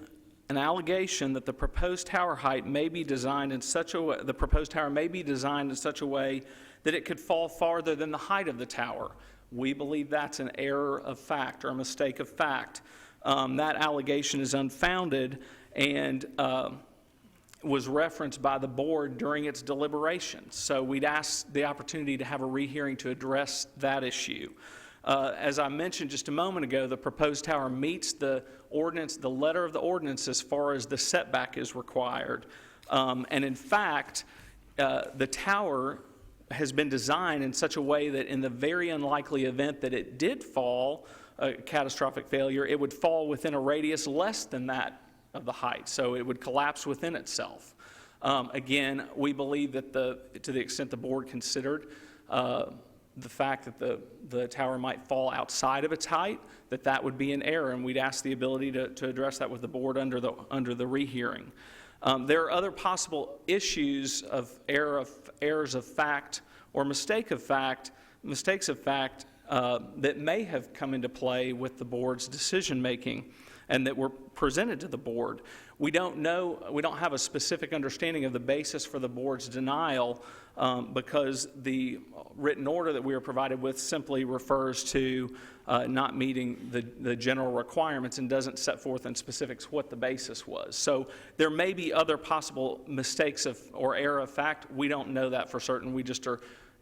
an allegation that the proposed tower height may be designed in such a way, the proposed tower may be designed in such a way that it could fall farther than the height of the tower. We believe that's an error of fact or a mistake of fact. That allegation is unfounded and was referenced by the board during its deliberations. So we'd ask the opportunity to have a rehearing to address that issue. As I mentioned just a moment ago, the proposed tower meets the ordinance, the letter of the ordinance, as far as the setback is required. And in fact, the tower has been designed in such a way that in the very unlikely event that it did fall, a catastrophic failure, it would fall within a radius less than that of the height. So it would collapse within itself. Again, we believe that to the extent the board considered the fact that the tower might fall outside of its height, that would be an error, and we'd ask the ability to address that with the board under the rehearing. There are other possible issues of errors of fact or mistakes of fact that may have come into play with the board's decision making and that were presented to the board. We don't know, we don't have a specific understanding of the basis for the board's denial because the written order that we were provided with simply refers to not meeting the general requirements and doesn't set forth in specifics what the basis was. So there may be other possible mistakes or error of fact. We don't know that for certain. We just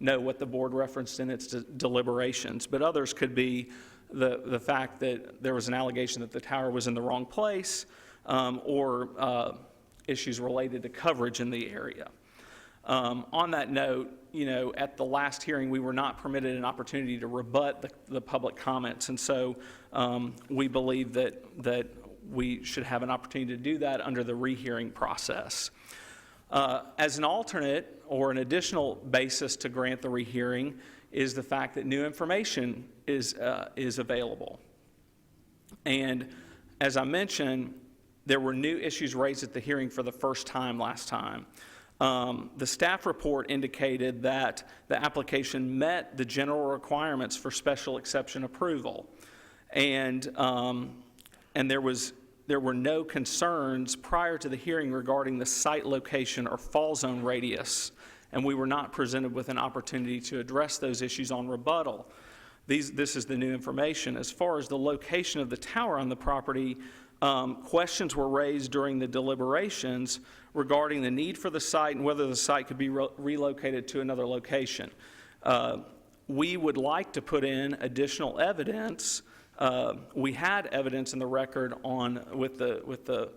know what the board referenced in its deliberations. But others could be the fact that there was an allegation that the tower was in the wrong place or issues related to coverage in the area. On that note, at the last hearing, we were not permitted an opportunity to rebut the public comments, and so we believe that we should have an opportunity to do that under the rehearing process. As an alternate or an additional basis to grant the rehearing is the fact that new information is available. And as I mentioned, there were new issues raised at the hearing for the first time last time. The staff report indicated that the application met the general requirements for special exception approval, and there were no concerns prior to the hearing regarding the site location or fall zone radius, and we were not presented with an opportunity to address those issues on rebuttal. This is the new information. As far as the location of the tower on the property, questions were raised during the deliberations regarding the need for the site and whether the site could be relocated to another location. We would like to put in additional evidence. We had evidence in the record with the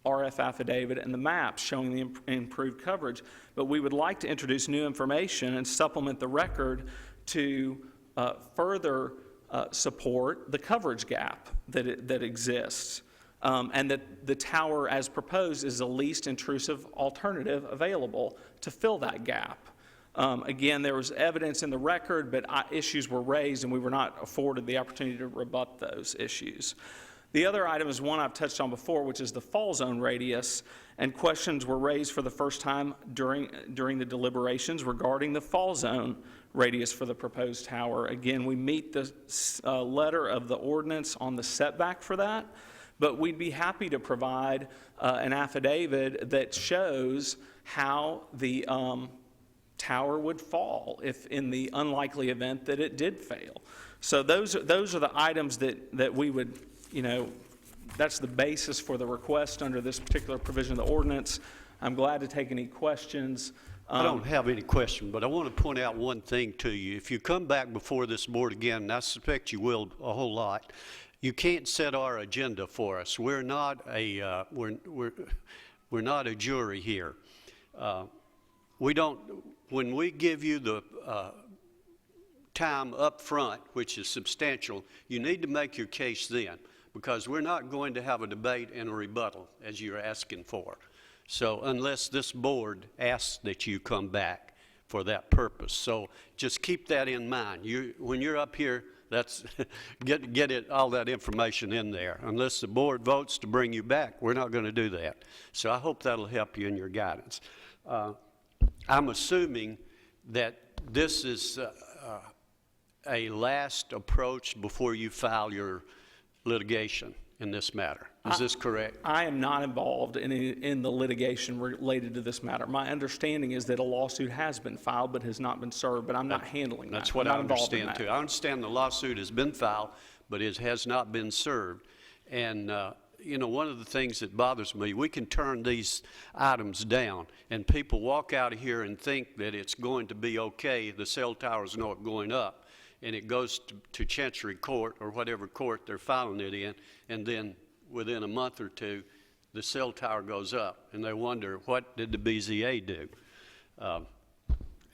RF affidavit and the maps showing the improved coverage, but we would like to introduce new information and supplement the record to further support the coverage gap that exists, and that the tower, as proposed, is the least intrusive alternative available to fill that gap. Again, there was evidence in the record, but issues were raised, and we were not afforded the opportunity to rebut those issues. The other item is one I've touched on before, which is the fall zone radius, and questions were raised for the first time during the deliberations regarding the fall zone radius for the proposed tower. Again, we meet the letter of the ordinance on the setback for that, but we'd be happy to provide an affidavit that shows how the tower would fall if in the unlikely event that it did fail. So those are the items that we would, that's the basis for the request under this particular provision of the ordinance. I'm glad to take any questions. I don't have any question, but I want to point out one thing to you. If you come back before this board again, and I suspect you will a whole lot, you can't set our agenda for us. We're not a we're not a jury here. When we give you the time up front, which is substantial, you need to make your case then, because we're not going to have a debate and a rebuttal as you're asking for. So unless this board asks that you come back for that purpose. So just keep that in mind. When you're up here, that's get all that information in there. Unless the board votes to bring you back, we're not going to do that. So I hope that'll help you in your guidance. I'm assuming that this is a last approach before you file your litigation in this matter. Is this correct? I am not involved in the litigation related to this matter. My understanding is that a lawsuit has been filed but has not been served, but I'm not handling that. That's what I understand too. I understand the lawsuit has been filed, but it has not been served. And one of the things that bothers me, we can turn these items down, and people walk out of here and think that it's going to be okay, the cell towers know it going up, and it goes to Chancery Court or whatever court they're filing it in, and then within a month or two, the cell tower goes up, and they wonder, what did the BZA do?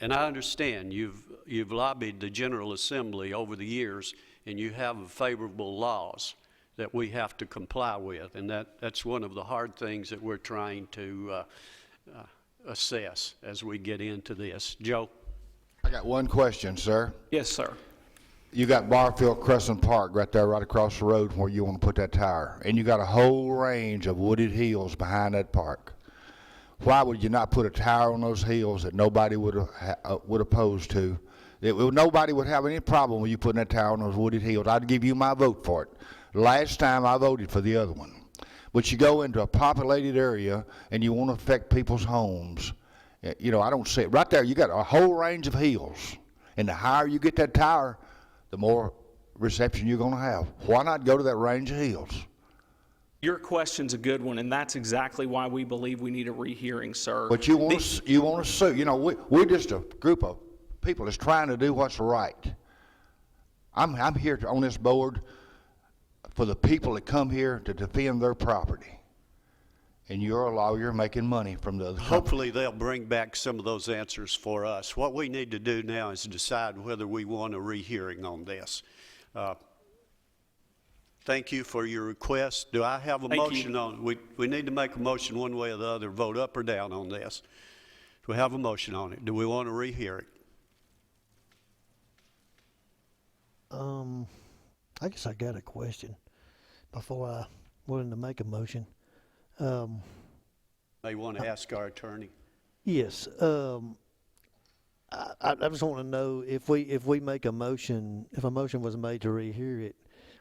And I understand you've lobbied the General Assembly over the years, and you have favorable laws that we have to comply with, and that's one of the hard things that we're trying to assess as we get into this. Joe? I got one question, sir. Yes, sir. You got Barfield Crescent Park right there, right across the road where you want to put that tower, and you got a whole range of wooded hills behind that park. Why would you not put a tower on those hills that nobody would oppose to? Nobody would have any problem with you putting that tower on those wooded hills. I'd give you my vote for it. Last time I voted for the other one. But you go into a populated area and you want to affect people's homes. I don't see it. Right there, you got a whole range of hills. And the higher you get that tower, the more reception you're going to have. Why not go to that range of hills? Your question's a good one, and that's exactly why we believe we need a rehearing, sir. But you want to sue. We're just a group of people that's trying to do what's right. I'm here on this board for the people that come here to defend their property. And you're a lawyer making money from the other company. Hopefully they'll bring back some of those answers for us. What we need to do now is decide whether we want a rehearing on this. Thank you for your request. Do I have a motion on it? We need to make a motion one way or the other, vote up or down on this. Do we have a motion on it? Do we want a rehearing? I guess I got a question before I willing to make a motion. May want to ask our attorney. Yes. I just want to know if we make a motion, if a motion was made to rehear it,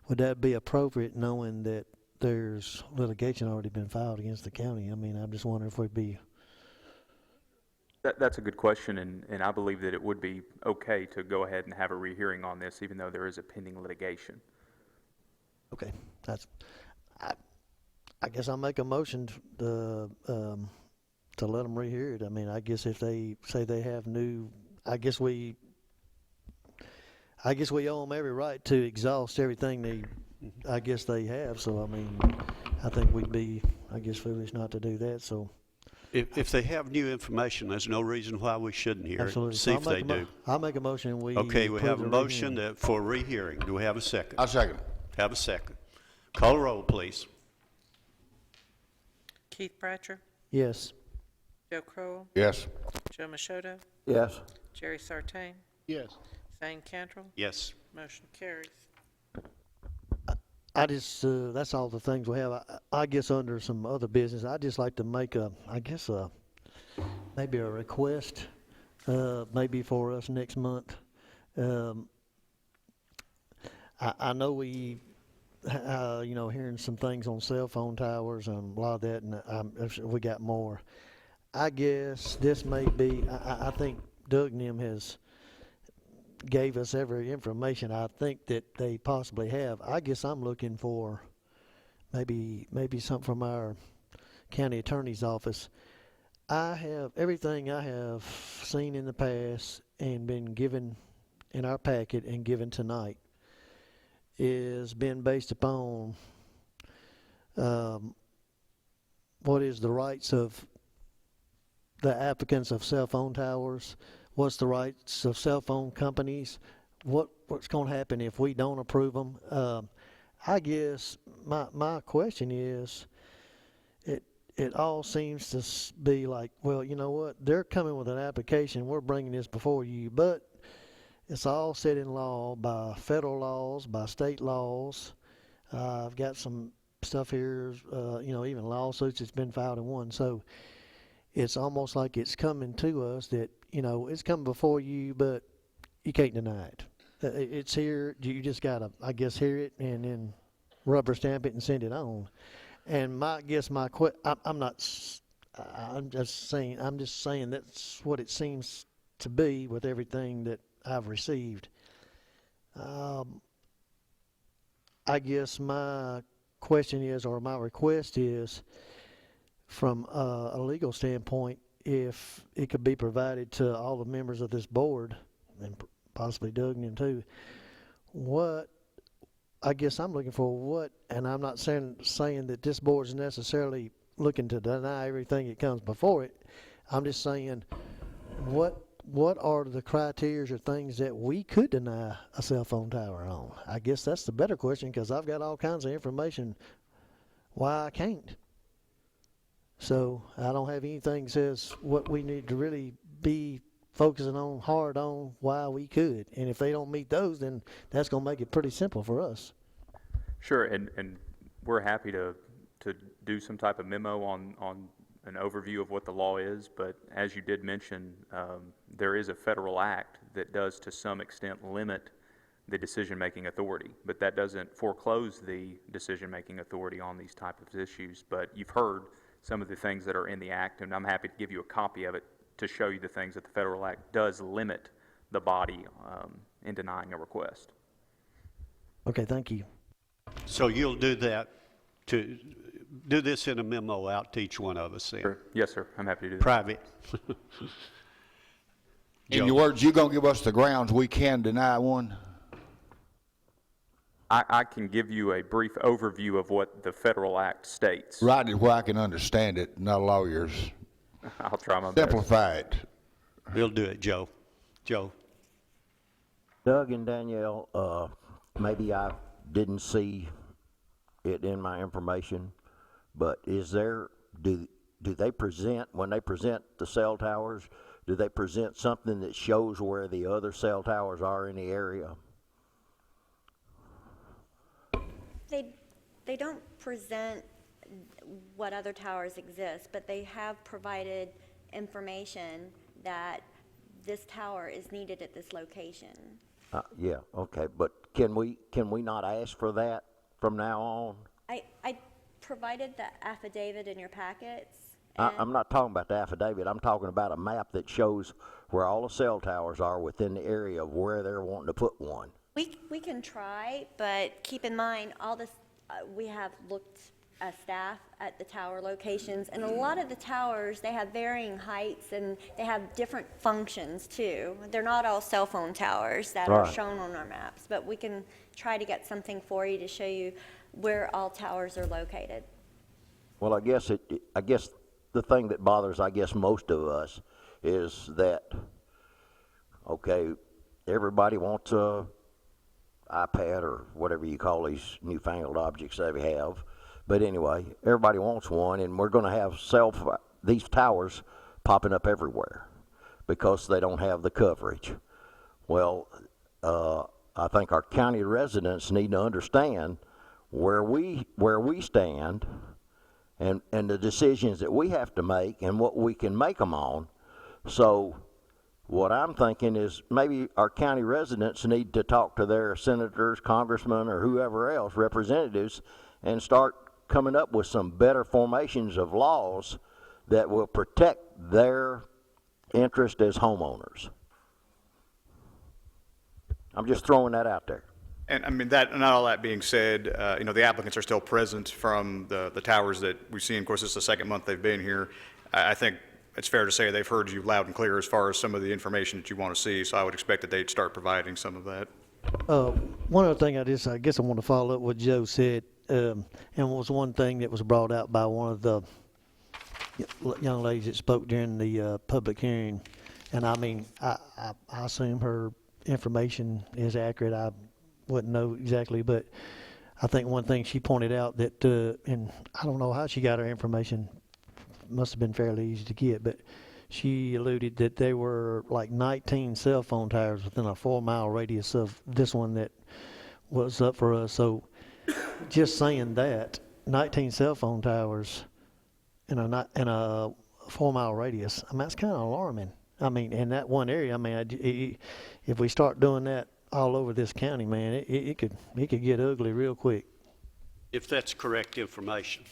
would that be appropriate knowing that there's litigation already been filed against the county? I mean, I'm just wondering if we'd be... That's a good question, and I believe that it would be okay to go ahead and have a rehearing on this, even though there is a pending litigation. Okay, I guess I'll make a motion to let them rehear it. I mean, I guess if they say they have new, I guess we owe them every right to exhaust everything I guess they have. So I mean, I think we'd be, I guess, foolish not to do that. So If they have new information, there's no reason why we shouldn't hear it. Absolutely. See So if they do. I'll make a motion, we. Okay, we have a approve the motion rehearing. for rehearing. Do we have a second? I second. Have a second. Call the roll, please. Keith Bratcher, Yes. Joe Crowell, Yes. Joe Machoto, Yes. Jerry Sartain, Yes. Zane Cantrell, Yes. motion carries. I just, that's all the things we have. I guess under some other business, I'd just like to make maybe a request, maybe for us next month. I know we, hearing some things on cell phone towers and a lot of that, and we got more. I guess this may be, I think Doug Nim has gave us every information I think that they possibly have. I guess I'm looking for maybe something from our county attorney's office. I have everything I have seen in the past and been given in our packet and given tonight is been based upon what is the rights of the applicants of cell phone towers, what's the rights of cell phone companies, what's going to happen if we don't approve them. I guess my question is, it all seems to be like, well, you know what, they're coming with an application, we're bringing this before you, but it's all set in law by federal laws, by state laws. I've got some stuff here, even lawsuits that's been filed and won. So it's almost like it's coming to us that, it's coming before you, but you can't deny it. It's here. You just got to, I guess, hear it and then rubber stamp it and send it on. And I'm just saying that's what it seems to be with everything that I've received. I guess my question is, or my request is, from a legal standpoint, if it could be provided to all the members of this board, and possibly Doug and him too, I guess I'm looking for and I'm not saying that this board is necessarily looking to deny everything that comes before it. I'm just saying, what are the criteria or things that we could deny a cell phone tower on? I guess that's the better question, because I've got all kinds of information why I can't. So I don't have anything that says what we need to really be focusing on hard on why we could. And if they don't meet those, then that's going to make it pretty simple for us. Sure, and we're happy to do some type of memo on an overview of what the law is, but as you did mention, there is a federal act that does to some extent limit the decision-making authority, but that doesn't foreclose the decision-making authority on these type of issues. But you've heard some of the things that are in the act, and I'm happy to give you a copy of it to show you the things that the federal act does limit the body in denying a request. Okay, thank you. So you'll do that, to do this in a memo out to each one of us then? Sure. Yes, sir. I'm happy to do that. Private. In your words, you gonna give us the grounds we can deny one? I can give you a brief overview of what the federal act states. Write it where I can understand it, not lawyers. I'll try my best. Simplify it. We'll do it, Joe. Joe. Doug and Danielle, maybe I didn't see it in my information, but do they present, when they present the cell towers, do they present something that shows where the other cell towers are in the area? They don't present what other towers exist, but they have provided information that this tower is needed at this location. Yeah, okay, but can we not ask for that from now on? I provided the affidavit in your packets. I'm not talking about the affidavit. I'm talking about a map that shows where all the cell towers are within the area of where they're wanting to put one. We can try, but keep in mind, all this, we have looked as staff at the tower locations, and a lot of the towers, they have varying heights and they have different functions too. They're not all cell phone towers that are shown on our maps, but we can try to get something for you to show you where all towers are located. Well, I guess the thing that bothers, I guess, most of us is that, okay, everybody wants a iPad or whatever you call these newfangled objects that we have. But anyway, everybody wants one, and we're going to have these towers popping up everywhere because they don't have the coverage. Well, I think our county residents need to understand where we stand and the decisions that we have to make and what we can make them on. So what I'm thinking is maybe our county residents need to talk to their senators, congressmen, or whoever else, representatives, and start coming up with some better formations of laws that will protect their interest as homeowners. I'm just throwing that out there. And I mean, not all that being said, the applicants are still present from the towers that we've seen. Of course, this is the second month they've been here. I think it's fair to say they've heard you loud and clear as far as some of the information that you want to see, so I would expect that they'd start providing some of that. One other thing I guess I want to follow up what Joe said, and was one thing that was brought out by one of the young ladies that spoke during the public hearing. And I mean, I assume her information is accurate. I wouldn't know exactly, but I think one thing she pointed out that, and I don't know how she got her information, must have been fairly easy to get, but she alluded that there were like 19 cell phone towers within a 4-mile radius of this one that was up for us. So just saying that, 19 cell phone towers in a 4-mile radius, I mean, that's kind of alarming. I mean, in that one area, I mean, if we start doing that all over this county, man, it could get ugly real quick. If that's correct information,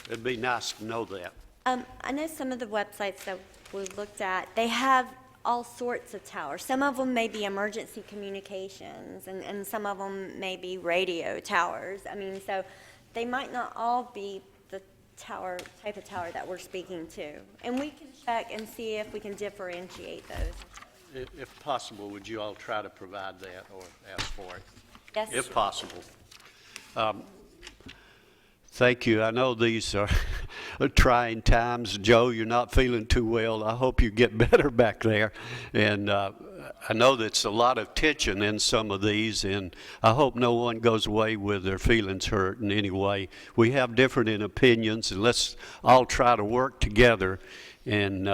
it'd be nice to know that. I know some of the websites that we looked at, they have all sorts of towers. Some of them may be emergency communications, and some of them may be radio towers. I mean, so they might not all be the type of tower that we're speaking to. And we can check and see if we can differentiate those. If possible, would you all try to provide that or ask for it? Yes. If possible. Thank you. I know these are trying times. Joe, you're not feeling too well. I hope you get better back there. And I know that's a lot of tension in some of these, and I hope no one goes away with their feelings hurt in any way. We have different opinions, and let's all try to work together and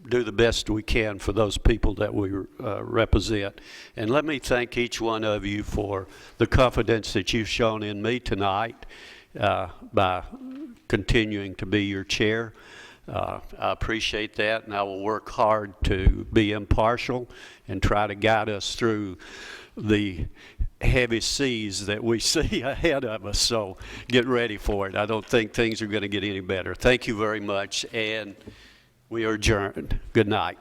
do the best we can for those people that we represent. And let me thank each one of you for the confidence that you've shown in me tonight by continuing to be your chair. I appreciate that, and I will work hard to be impartial and try to guide us through the heavy seas that we see ahead of us. So get ready for it. I don't think things are going to get any better. Thank you very much, and we are adjourned. Good night.